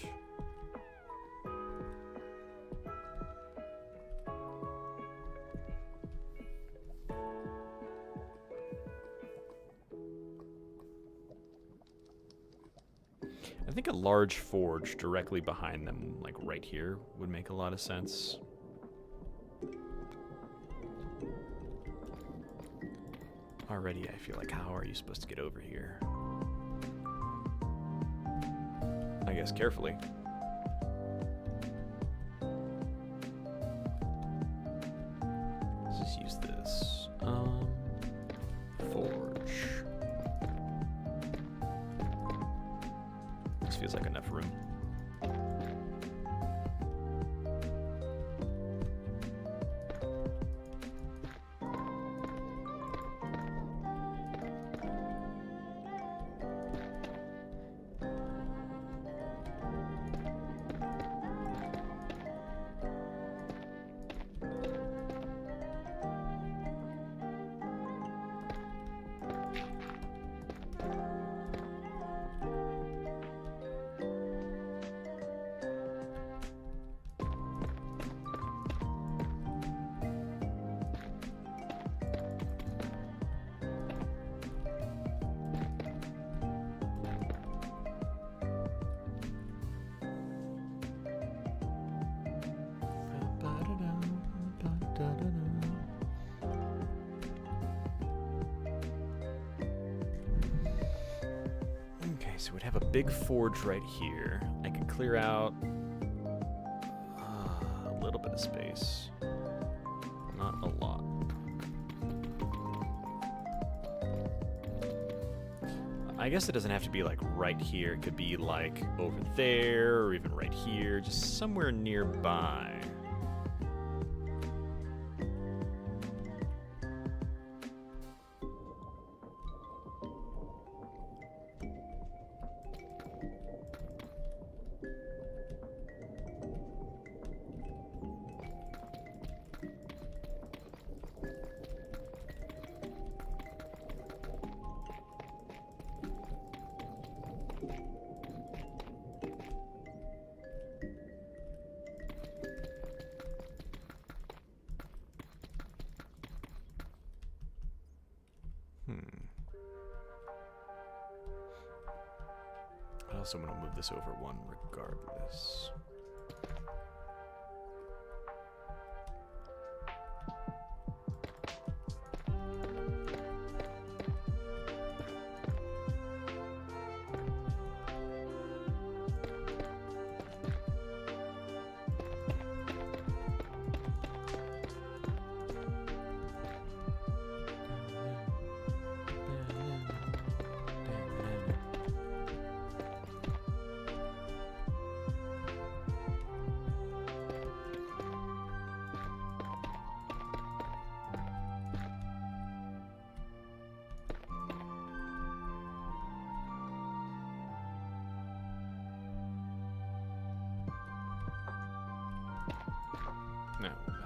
I think a large forge directly behind them, like right here, would make a lot of sense. Already, I feel like, how are you supposed to get over here? I guess carefully. Let's just use this. Forge. This feels like enough room. Okay, so we'd have a big forge right here. I could clear out a little bit of space. Not a lot. I guess it doesn't have to be like right here. It could be like over there or even right here, just somewhere nearby. I also want to move this over one regardless.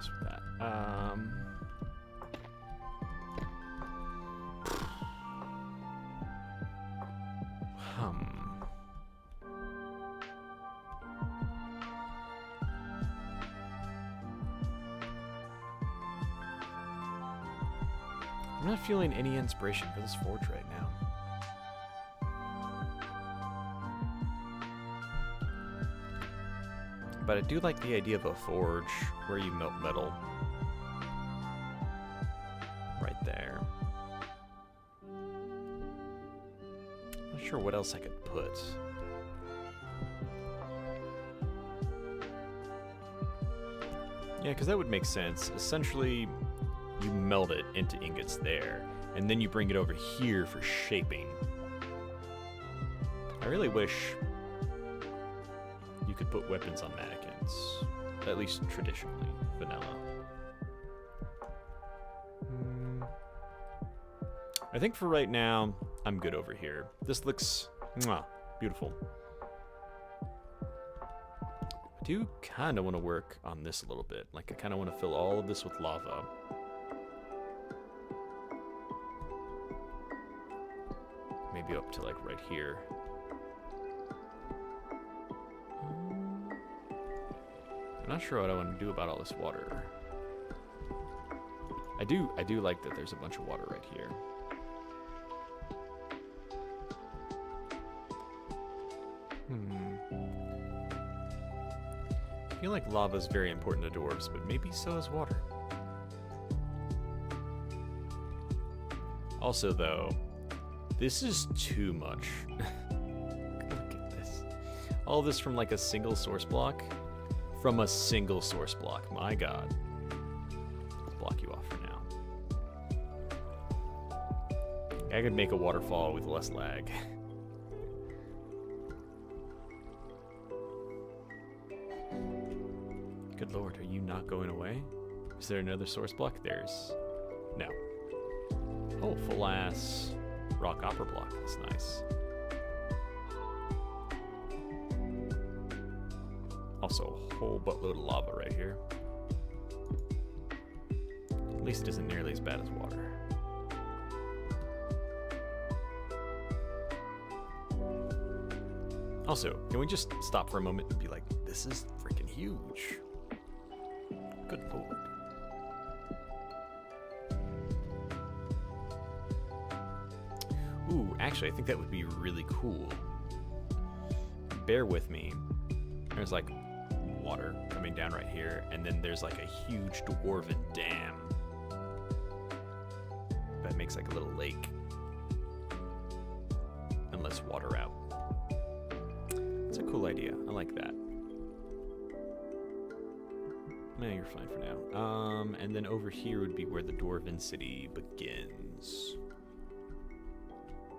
mess with that. I'm not feeling any inspiration for this forge right now. But I do like the idea of a forge where you melt metal. Right there. Not sure what else I could put. Yeah, because that would make sense. Essentially, you melt it into ingots there, and then you bring it over here for shaping. I really wish you could put weapons on mannequins, at least traditionally, vanilla. I think for right now, I'm good over here. This looks beautiful. I do kind of want to work on this a little bit. Like, I kind of want to fill all of this with lava. Maybe up to, like, right here. I'm not sure what I want to do about all this water. I do like that there's a bunch of water right here. I feel like lava is very important to dwarves, but maybe so is water. Also, though, this is too much. Look at this. All this from like a single source block? From a single source block. My god. Block you off for now. I could make a waterfall with less lag. Good lord, are you not going away? Is there another source block? There's... no. Oh, full ass rock copper block. That's nice. Also, a whole buttload of lava right here. At least it isn't nearly as bad as water. Also, can we just stop for a moment and be like, this is freaking huge. Good lord. Ooh, actually, I think that would be really cool. Bear with me. There's like water coming down right here, and then there's like a huge dwarven dam that makes like a little lake and lets water out. It's a cool idea. I like that. No, you're fine for now. And then over here would be where the dwarven city begins.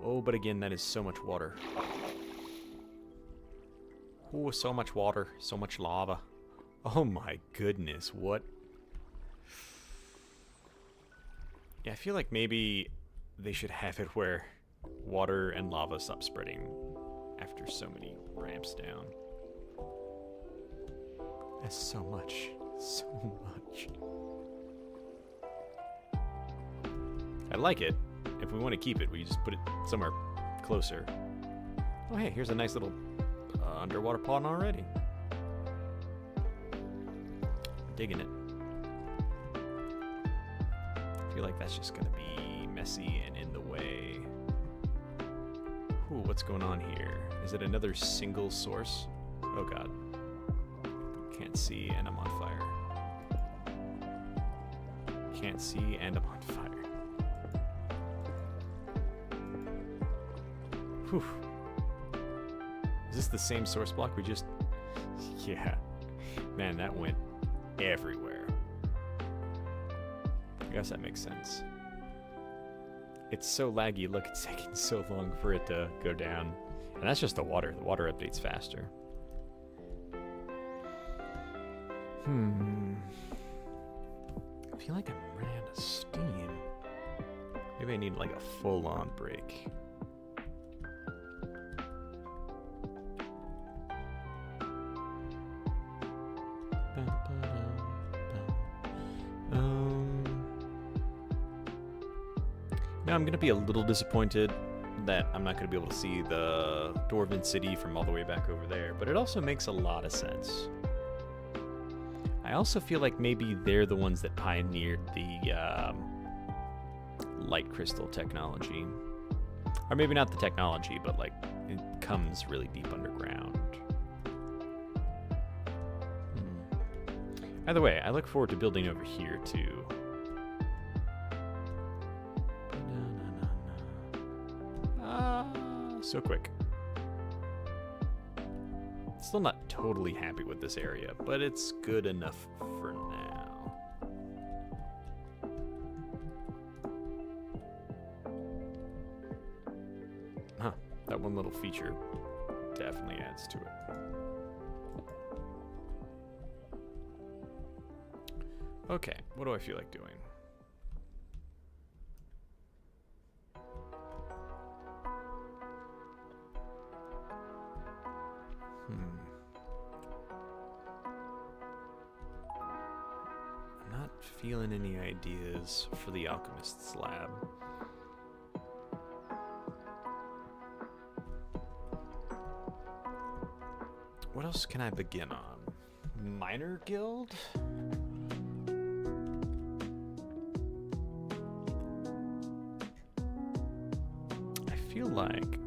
Oh, but again, that is so much water. Oh, so much water, so much lava. Oh my goodness, what? Yeah, I feel like maybe they should have it where water and lava stop spreading after so many ramps down. That's so much. So much. I like it. If we want to keep it, we just put it somewhere closer. Oh, hey, here's a nice little underwater pond already. Digging it. I feel like that's just going to be messy and in the way. Ooh, what's going on here? Is it another single source? Oh, God. Can't see, and I'm on fire. Can't see, and I'm on fire. Whew. Is this the same source block we just... yeah. Man, that went everywhere. I guess that makes sense. It's so laggy. Look, it's taking so long for it to go down. And that's just the water. The water updates faster. I feel like I'm running out of steam. Maybe I need like a full-on break. Now I'm going to be a little disappointed that I'm not going to be able to see the Dwarven City from all the way back over there, but it also makes a lot of sense. I also feel like maybe they're the ones that pioneered the light crystal technology. Or maybe not the technology, but like it comes really deep underground. Either way, I look forward to building over here too. So quick. Still not totally happy with this area, but it's good enough for now. Huh, that one little feature definitely adds to it. Okay, what do I feel like doing? I'm not feeling any ideas for the alchemist's lab. What else can I begin on? Miner Guild? I feel like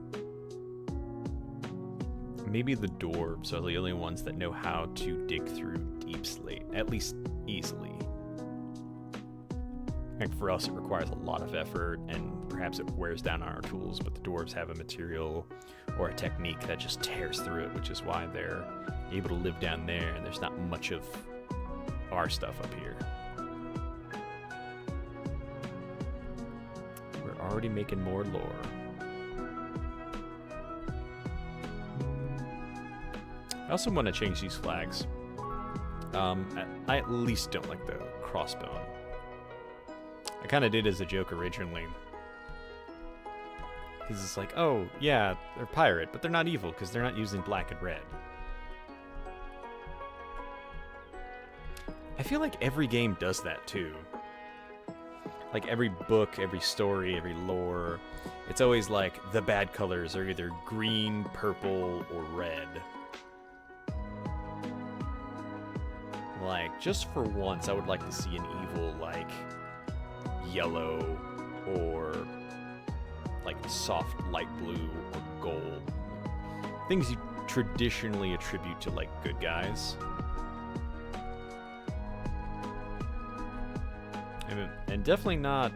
maybe the dwarves are the only ones that know how to dig through deep slate, at least easily. Like for us, it requires a lot of effort, and perhaps it wears down on our tools, but the dwarves have a material or a technique that just tears through it, which is why they're able to live down there, and there's not much of our stuff up here. We're already making more lore. I also want to change these flags. I at least don't like the crossbone. I kind of did as a joke originally. Because it's like, oh, yeah, they're pirate, but they're not evil because they're not using black and red. I feel like every game does that too. Like every book, every story, every lore, it's always like the bad colors are either green, purple, or red. Like, just for once, I would like to see an evil, like, yellow or, like, soft light blue or gold. Things you traditionally attribute to, like, good guys. And definitely not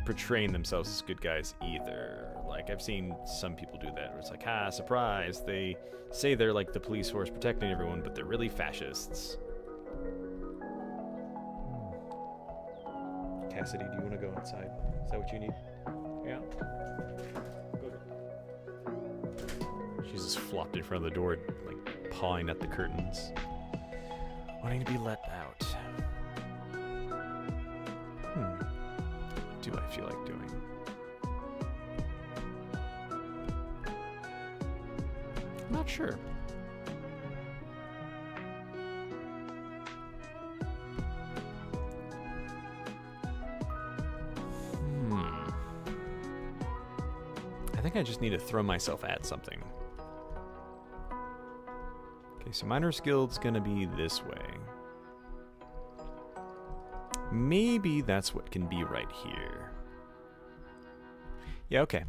portraying themselves as good guys either. Like, I've seen some people do that, where it's like, ah, surprise, they say they're, like, the police force protecting everyone, but they're really fascists. Cassidy, do you want to go outside? Is that what you need? Yeah? Go. She's just flopped in front of the door, like, pawing at the curtains. Wanting to be let out. What do I feel like doing? I'm not sure. I think I just need to throw myself at something. Okay, so Miner's Guild's gonna be this way. Maybe that's what can be right here. Yeah, okay.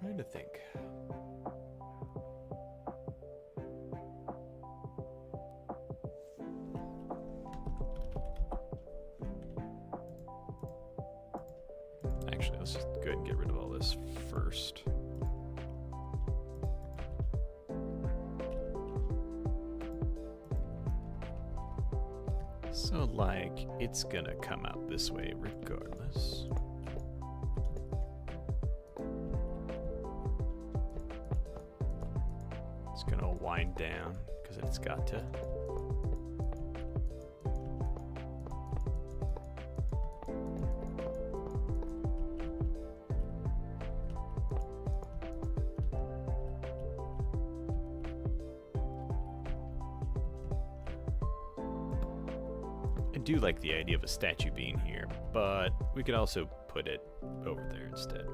Trying to think. Actually, let's just go ahead and get rid of all this first. So, like, it's gonna come out this way regardless. It's gonna wind down because it's got to. do like the idea of a statue being here, but we could also put it over there instead.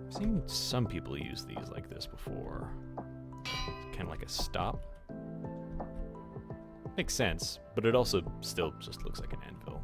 I've seen some people use these like this before. It's kind of like a stop. Makes sense, but it also still just looks like an anvil.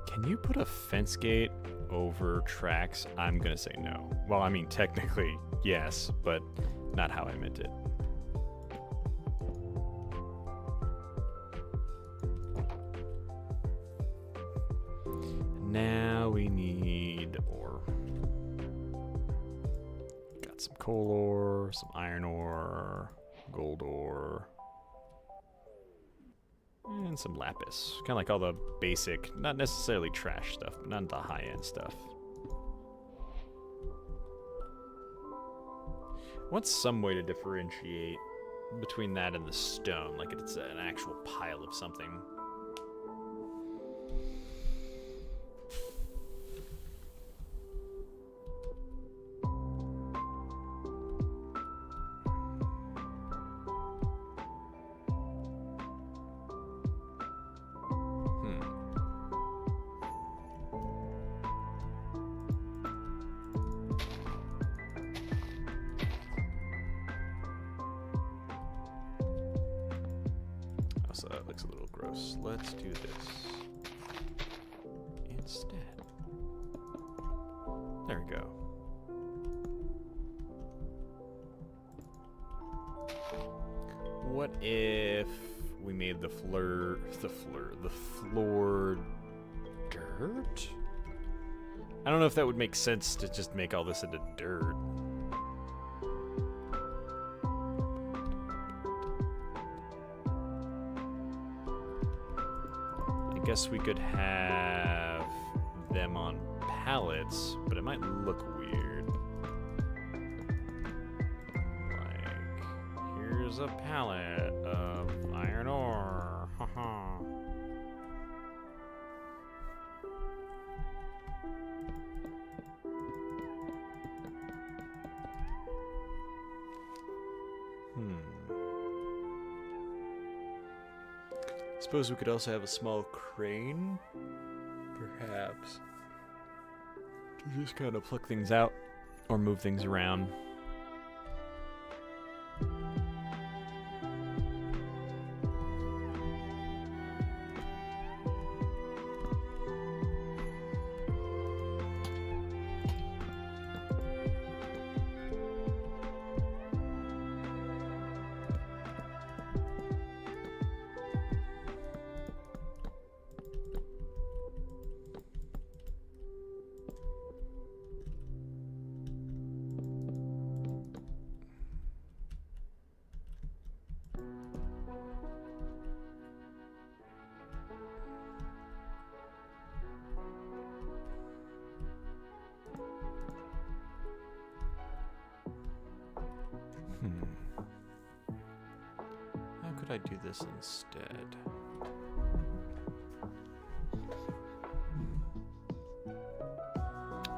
Can you put a fence gate over tracks? I'm gonna say no. Well, I mean, technically, yes, but not how I meant it. Now we need ore. Got some coal ore, some iron ore, gold ore. And some lapis. Kind of like all the basic, not necessarily trash stuff, but not the high-end stuff. What's some way to differentiate between that and the stone? Like it's an actual pile of something. So that looks a little gross. Let's do this instead. There we go. What if we made the floor dirt? I don't know if that would make sense to just make all this into dirt. I guess we could have them on pallets, but it might look weird. Like, here's a pallet of iron ore. Haha. Suppose we could also have a small crane, perhaps, to just kind of pluck things out or move things around. How could I do this instead?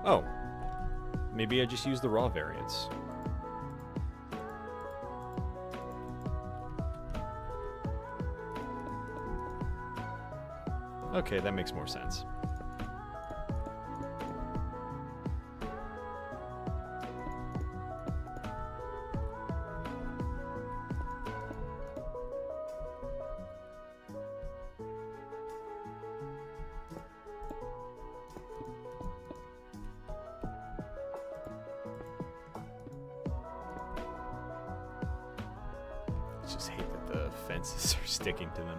Oh, maybe I just use the raw variants. Okay, that makes more sense. I just hate that the fences are sticking to them.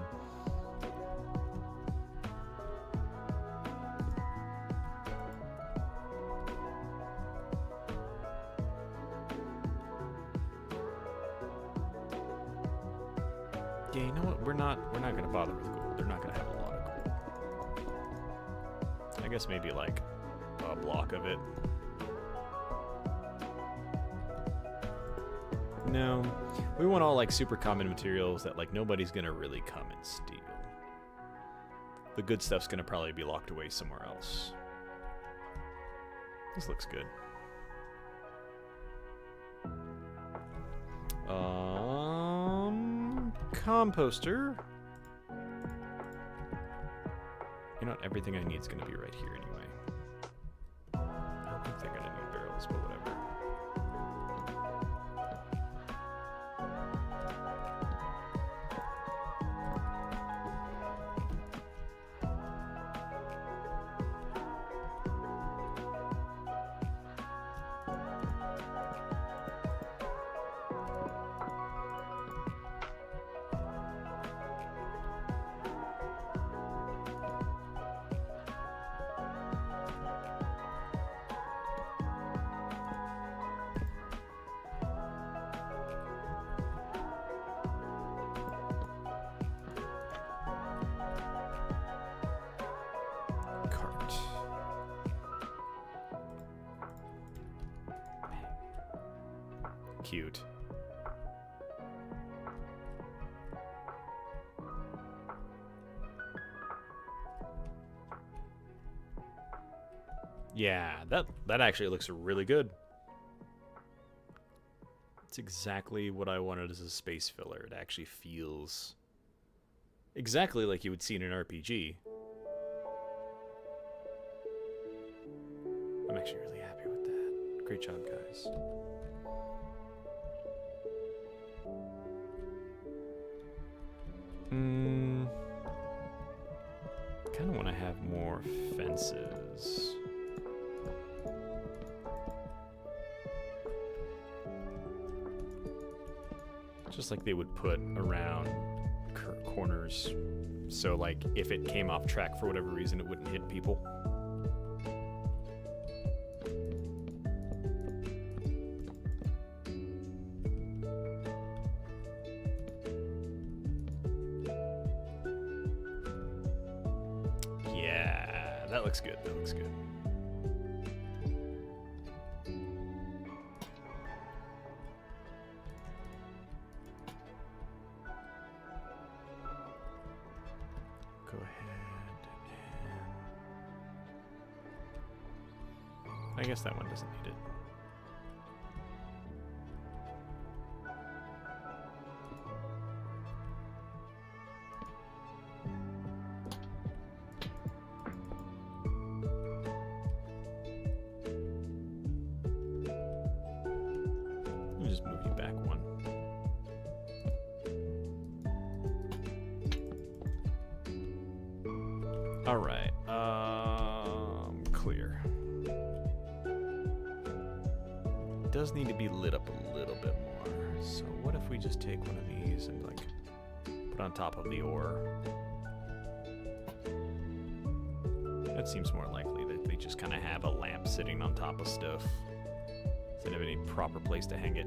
Yeah, you know what? We're not gonna bother with gold. They're not gonna have a lot of gold. I guess maybe like a block of it. No, we want all like super common materials that like nobody's gonna really come and steal. The good stuff's gonna probably be locked away somewhere else. This looks good. Composter. You know what? Everything I need is gonna be right here anyway. I don't think they're gonna need barrels, but whatever. Cute. Yeah, that actually looks really good. It's exactly what I wanted as a space filler. It actually feels exactly like you would see in an RPG. I'm actually really happy with that. Great job, guys. Kind of want to have more fences. Just like they would put around corners, so like if it came off track for whatever reason, it wouldn't hit people. Yeah, that looks good. That looks good. Go ahead and I guess that one doesn't need it. Let me just move you back one. All right, clear. It does need to be lit up a little bit more. So what if we just take one of these and like put on top of the ore? That seems more likely that they just kind of have a lamp sitting on top of stuff instead of any proper place to hang it.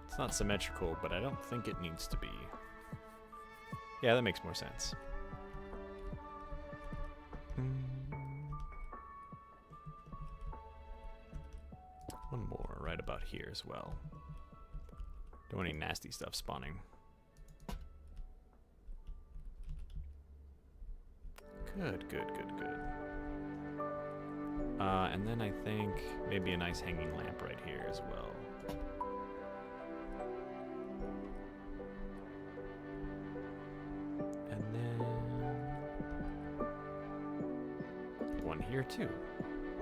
It's not symmetrical, but I don't think it needs to be. Yeah, that makes more sense. One more right about here as well. Don't want any nasty stuff spawning. Good, good, good, good. And then I think maybe a nice hanging lamp right here as well. Here too,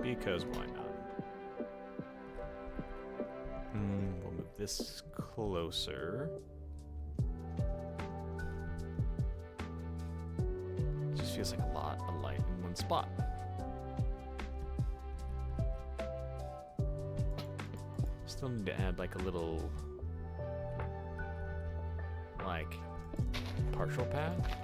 because why not? We'll move this closer. Just feels like a lot of light in one spot. Still need to add like a little, like, partial path.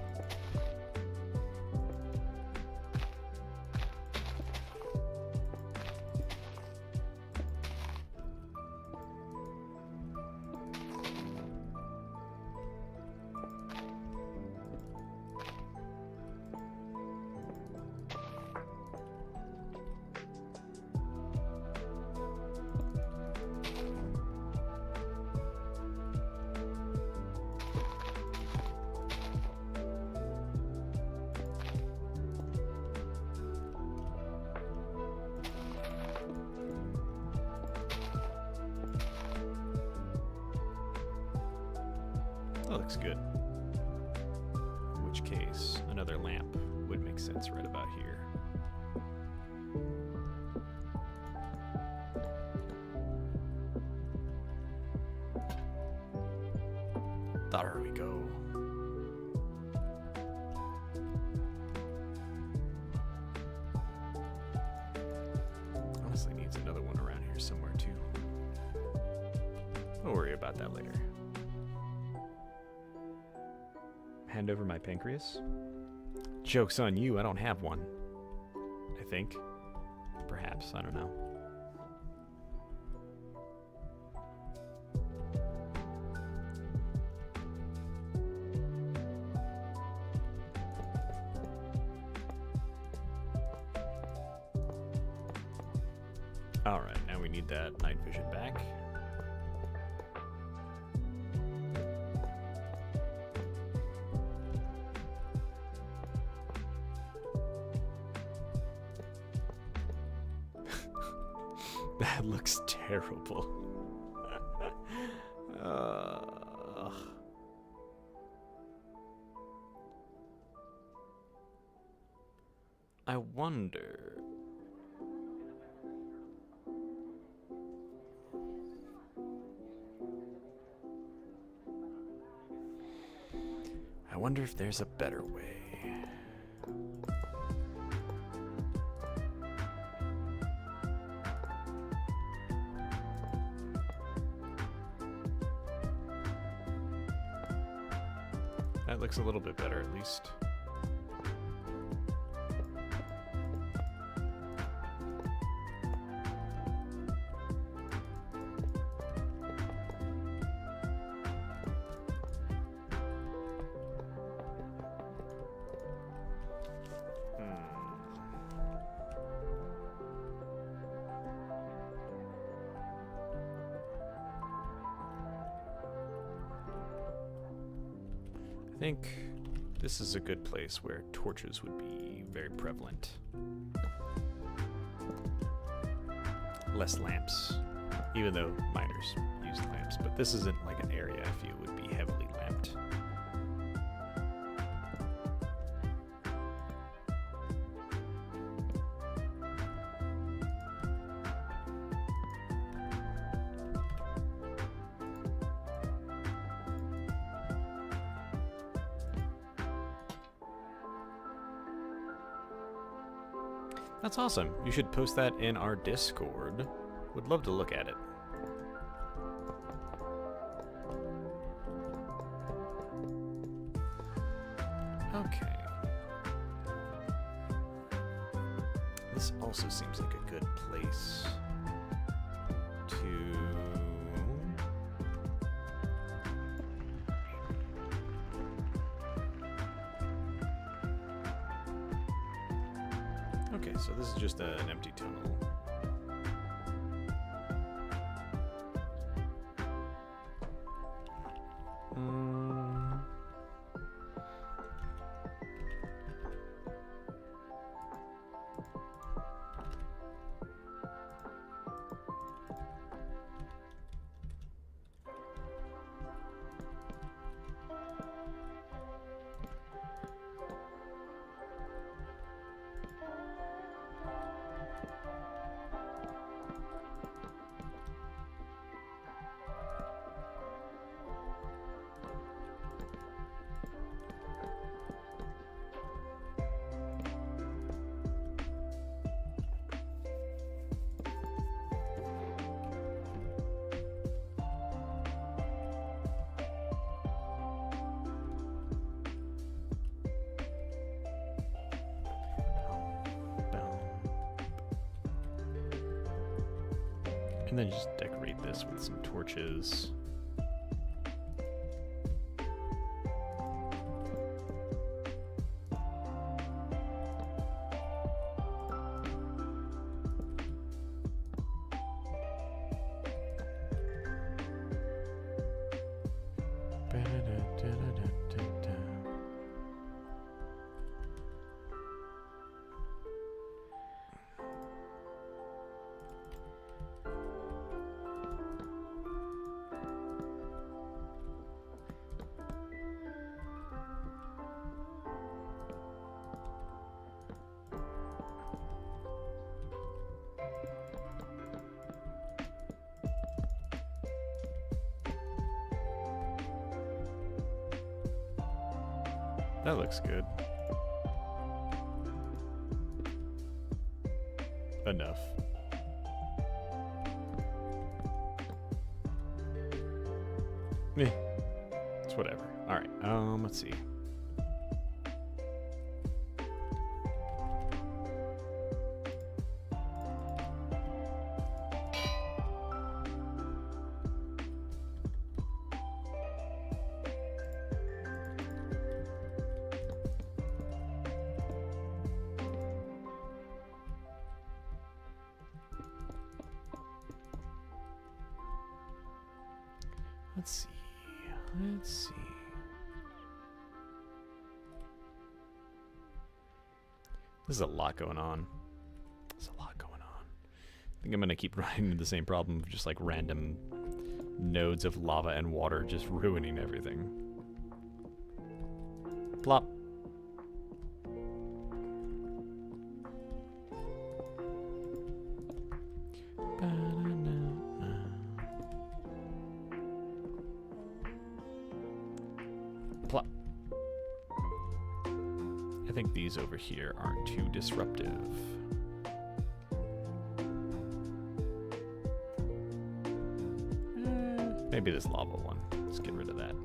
That looks good. In which case, another lamp would make sense right about here. There we go. Honestly needs another one around here somewhere too. We'll worry about that later. Hand over my pancreas? Joke's on you, I don't have one. I think. Perhaps, I don't know. Alright, now we need that night vision back. That looks terrible. I wonder... I wonder if there's a better way. That looks a little bit better, at least. I think this is a good place where torches would be very prevalent. Less lamps, even though miners use lamps, but this isn't like an area I feel would be heavily lamped. That's awesome. You should post that in our Discord. Would love to look at it. Okay. This also seems like a good place to... Okay, so this is just an empty tunnel. And then just decorate this with some torches. That looks good. Enough. Eh. It's whatever. Alright, let's see. Let's see. This is a lot going on. There's a lot going on. I think I'm gonna keep running into the same problem of just like random nodes of lava and water just ruining everything. Plop. Plop. I think these over here aren't too disruptive. Maybe this lava one. Let's get rid of that.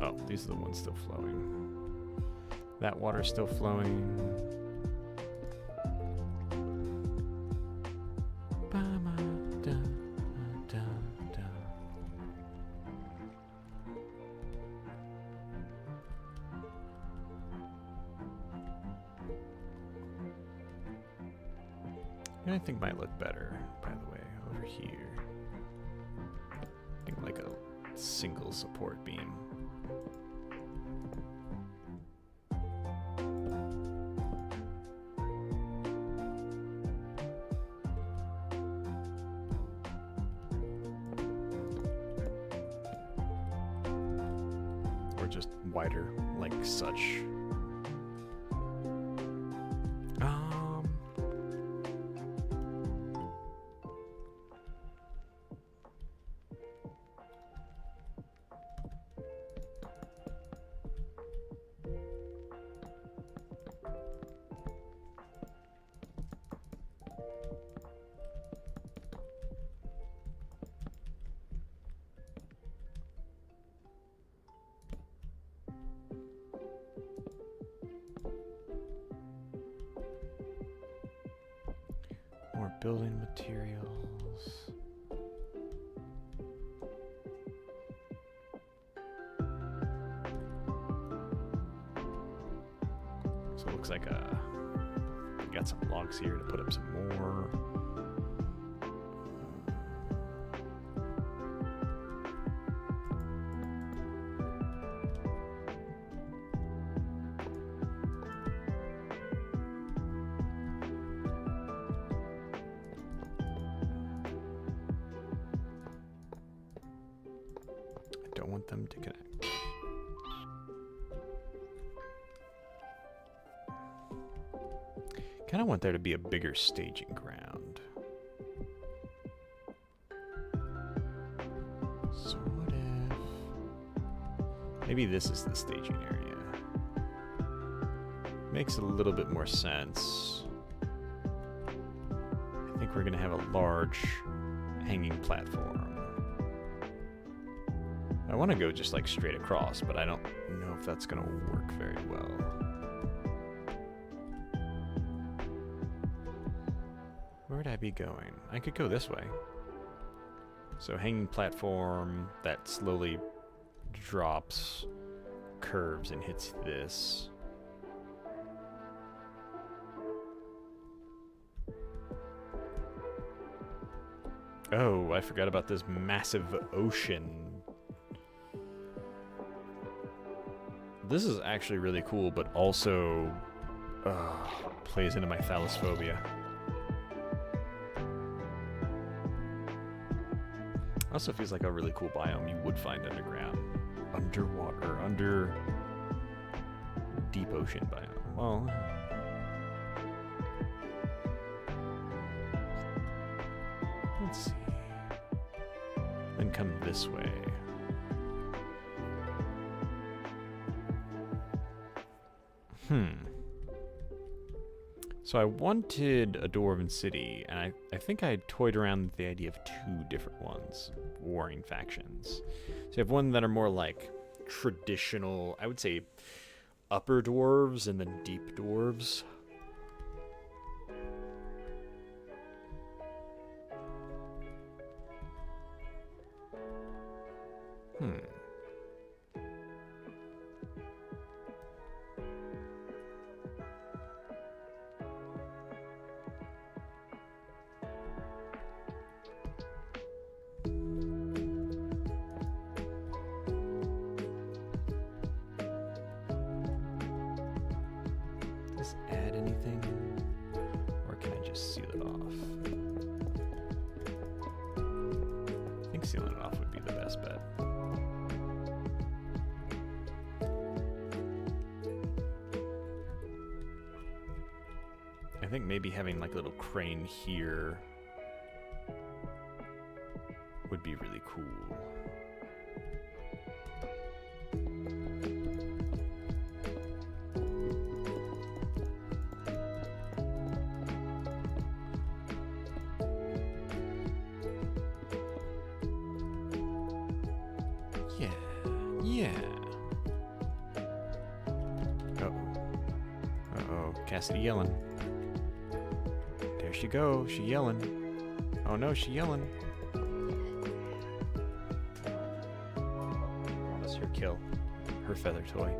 Oh, these are the ones still flowing. That water's still flowing. I think might look better, by the way, over here. I think like a single support beam. Or just wider, like such. More building materials. So it looks like we got some logs here to put up some more. Don't want them to connect. Kind of want there to be a bigger staging ground. So what if... Maybe this is the staging area. Makes a little bit more sense. think we're going to have a large hanging platform. I want to go just like straight across, but I don't know if that's going to work very well. Where would I be going? I could go this way. So hanging platform that slowly drops, curves, and hits this. Oh, I forgot about this massive ocean. This is actually really cool, but also plays into my thalassophobia. Also feels like a really cool biome you would find underground. Underwater, under deep ocean biome. Well, let's see. Then come this way. So I wanted a Dwarven city, and I think I toyed around with the idea of two different ones, warring factions. So you have one that are more like traditional, I would say upper dwarves and then deep dwarves. Does this add anything? Or can I just seal it off? I think sealing it off would be the best bet. I think maybe having like a little crane here would be really cool. Yeah. Uh-oh, Cassidy yelling. There she goes, she yelling. Oh no, she yelling. That's her kill. Her feather toy.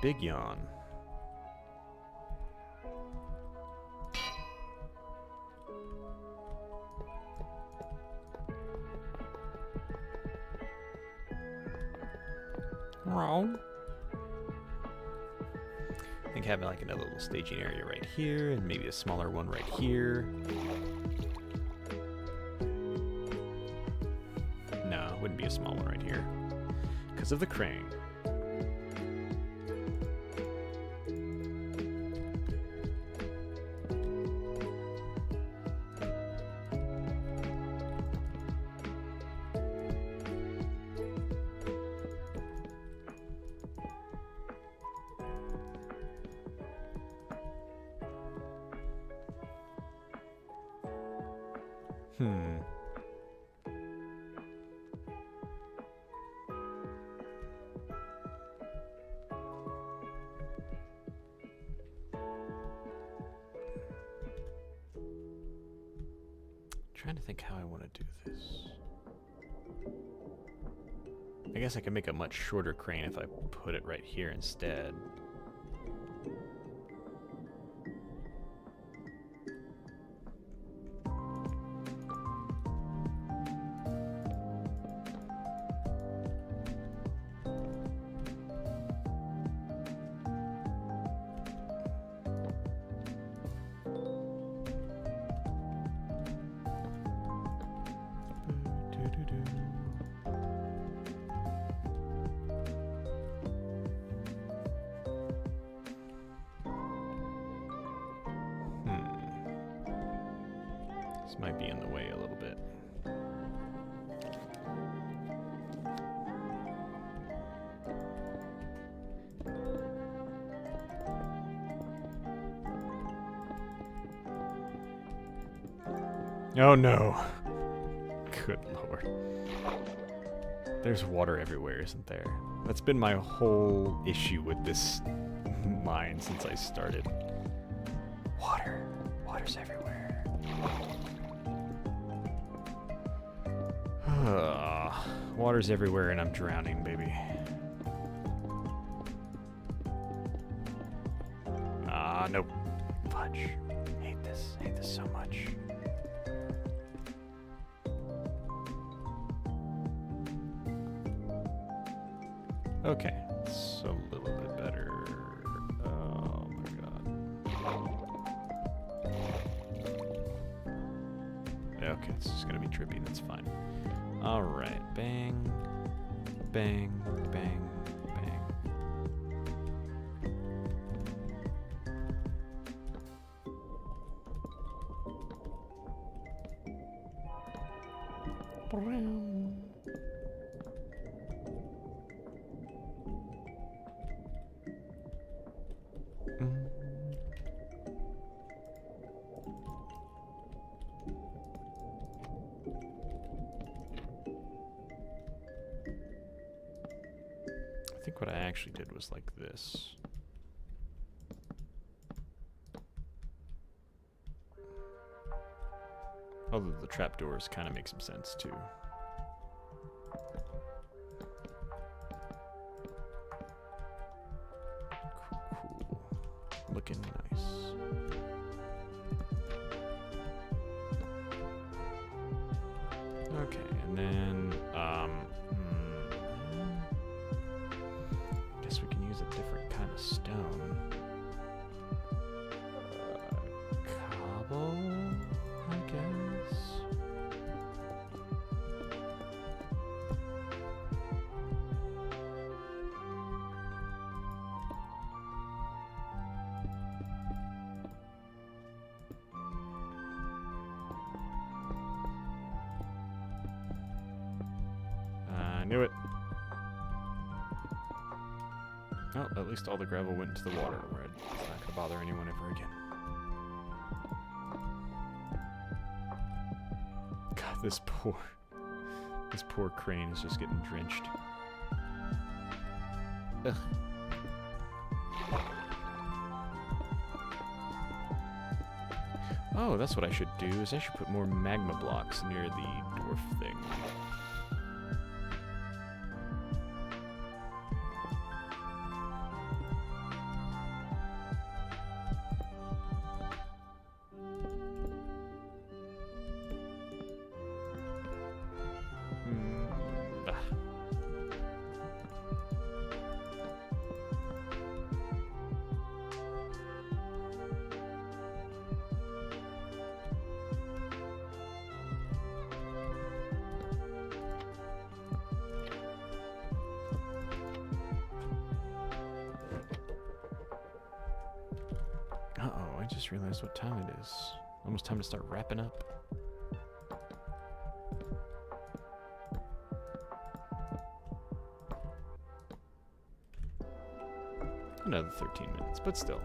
Big yawn. Wrong. I think having like another little staging area right here, and maybe a smaller one right here. No, it wouldn't be a small one right here because of the crane. Trying to think how I want to do this. I guess I can make a much shorter crane if I put it right here instead. This might be in the way a little bit. Oh no. Good lord. There's water everywhere, isn't there? That's been my whole issue with this mine since I started. Water. Water's everywhere. Water's everywhere and I'm drowning, baby. Nope. Fudge. Hate this. Hate this so much. Okay, it's a little bit better. Oh my god. Okay, it's just gonna be trippy, that's fine. Alright, bang, bang, bang, bang. I think what I actually did was like this. Although the trapdoors kind of make some sense too. Cool. Looking nice. Okay, and then guess we can use a different kind of stone. Cobble, I guess. I knew it. Oh, at least all the gravel went into the water where it's not gonna bother anyone ever again. God, this poor crane is just getting drenched. Ugh. Oh, that's what I should do, is I should put more magma blocks near the dwarf thing. Uh-oh, I just realized what time it is. Almost time to start wrapping up. Another 13 minutes, but still.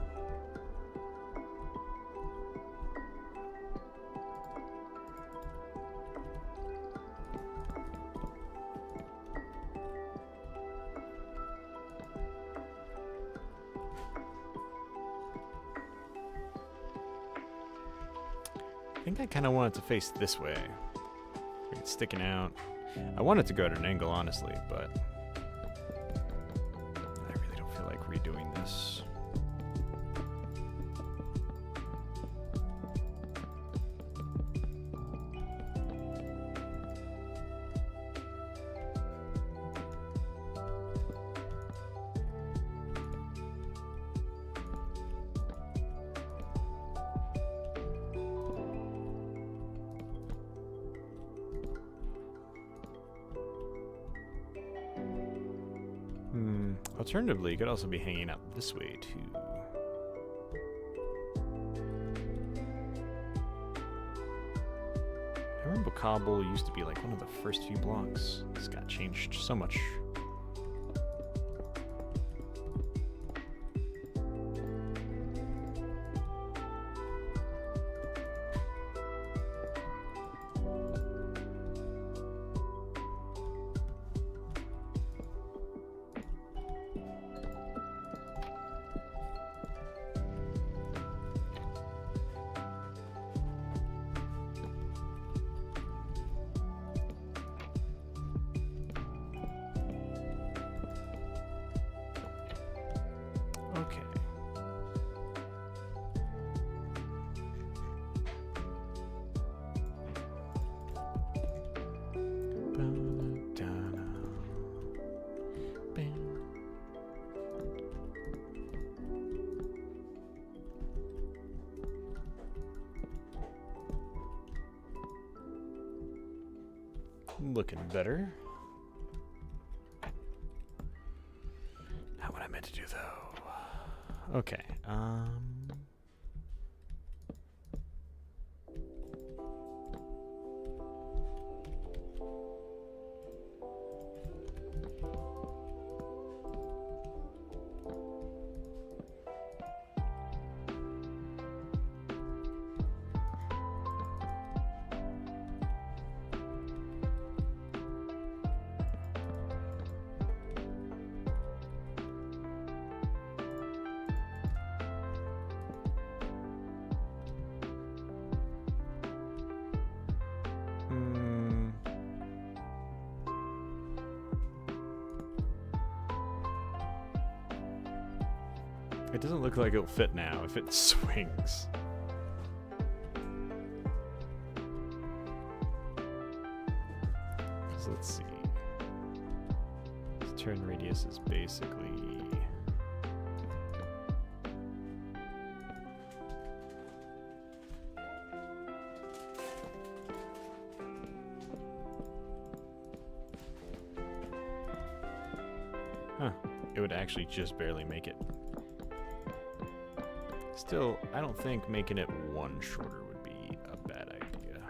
I think I kind of want it to face this way. Like it's sticking out. I want it to go at an angle, honestly, but I really don't feel like redoing this. Alternatively, it could also be hanging out this way, too. I remember cobble used to be like one of the first few blocks. It's got changed so much. Looking better. Not what I meant to do, though. Okay, it doesn't look like it'll fit now if it swings. So let's see. Its turn radius is basically... Huh. It would actually just barely make it. Still, I don't think making it one shorter would be a bad idea.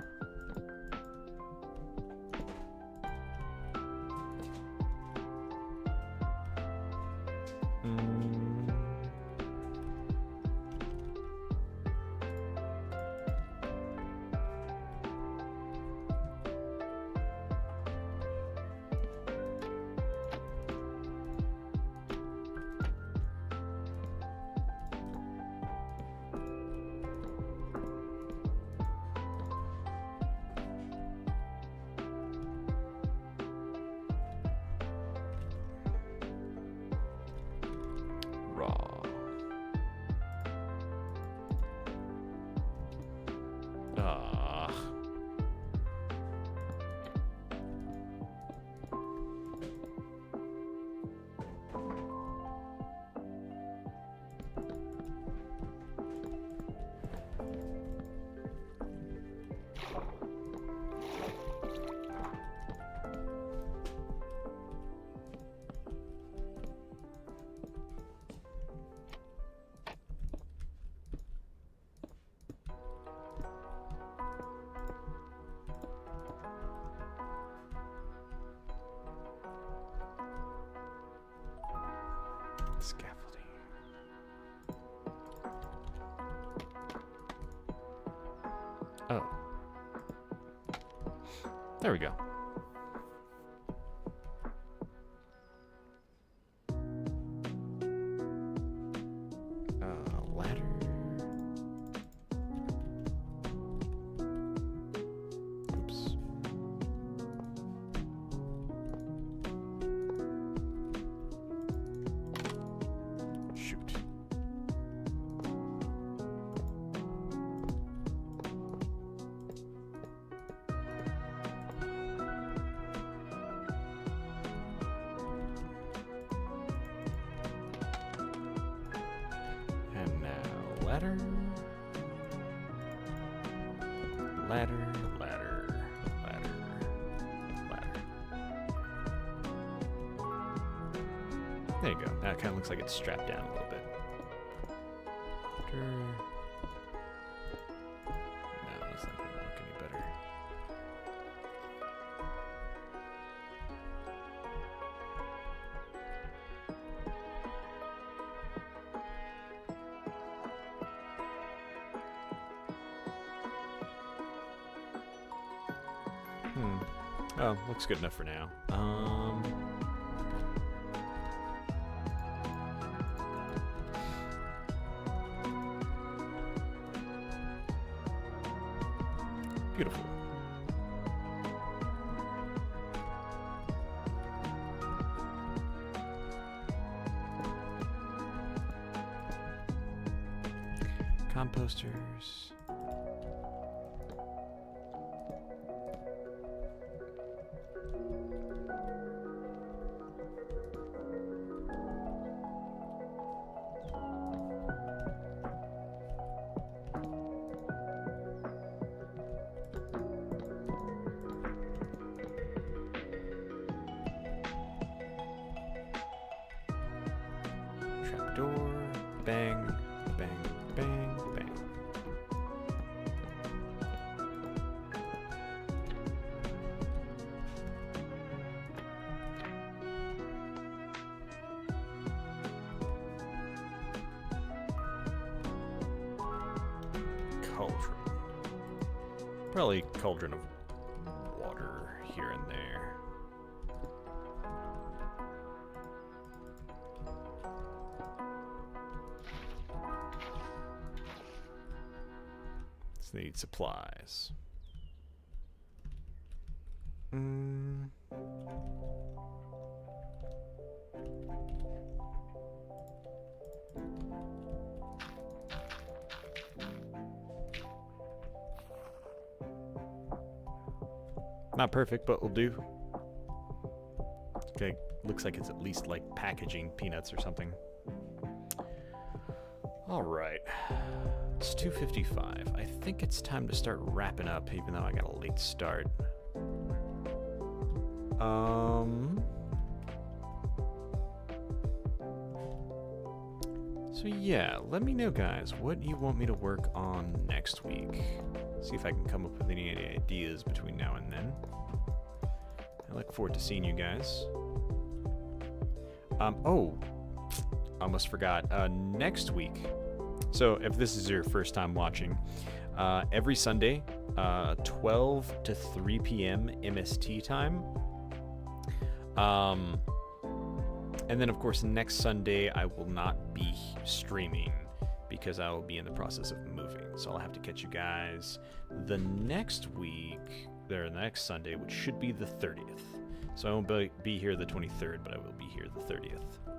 Scaffolding. Oh. There we go. Ladder. Oops. Shoot. And now ladder. Ladder, ladder, ladder, ladder. There you go. Now it kind of looks like it's strapped down a little bit. No, that's not going to look any better. Oh, looks good enough for now. Beautiful. Composters. Bang, bang, bang, bang. Cauldron. Probably cauldron of water here and there. Let's need supplies. Not perfect, but will do. Okay, looks like it's at least like packaging peanuts or something. All right, it's 2:55. I think it's time to start wrapping up, even though I got a late start. So yeah, let me know, guys, what you want me to work on next week. See if I can come up with any ideas between now and then. I look forward to seeing you guys. Oh, almost forgot. Next week, so if this is your first time watching, every Sunday, 12 to 3 p.m. MST time. And then, of course, next Sunday, I will not be streaming because I will be in the process of moving. So I'll have to catch you guys the next week, or the next Sunday, which should be the 30th. So I won't be here the 23rd, but I will be here the 30th. All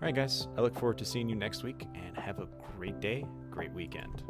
right, guys, I look forward to seeing you next week, and have a great day, great weekend.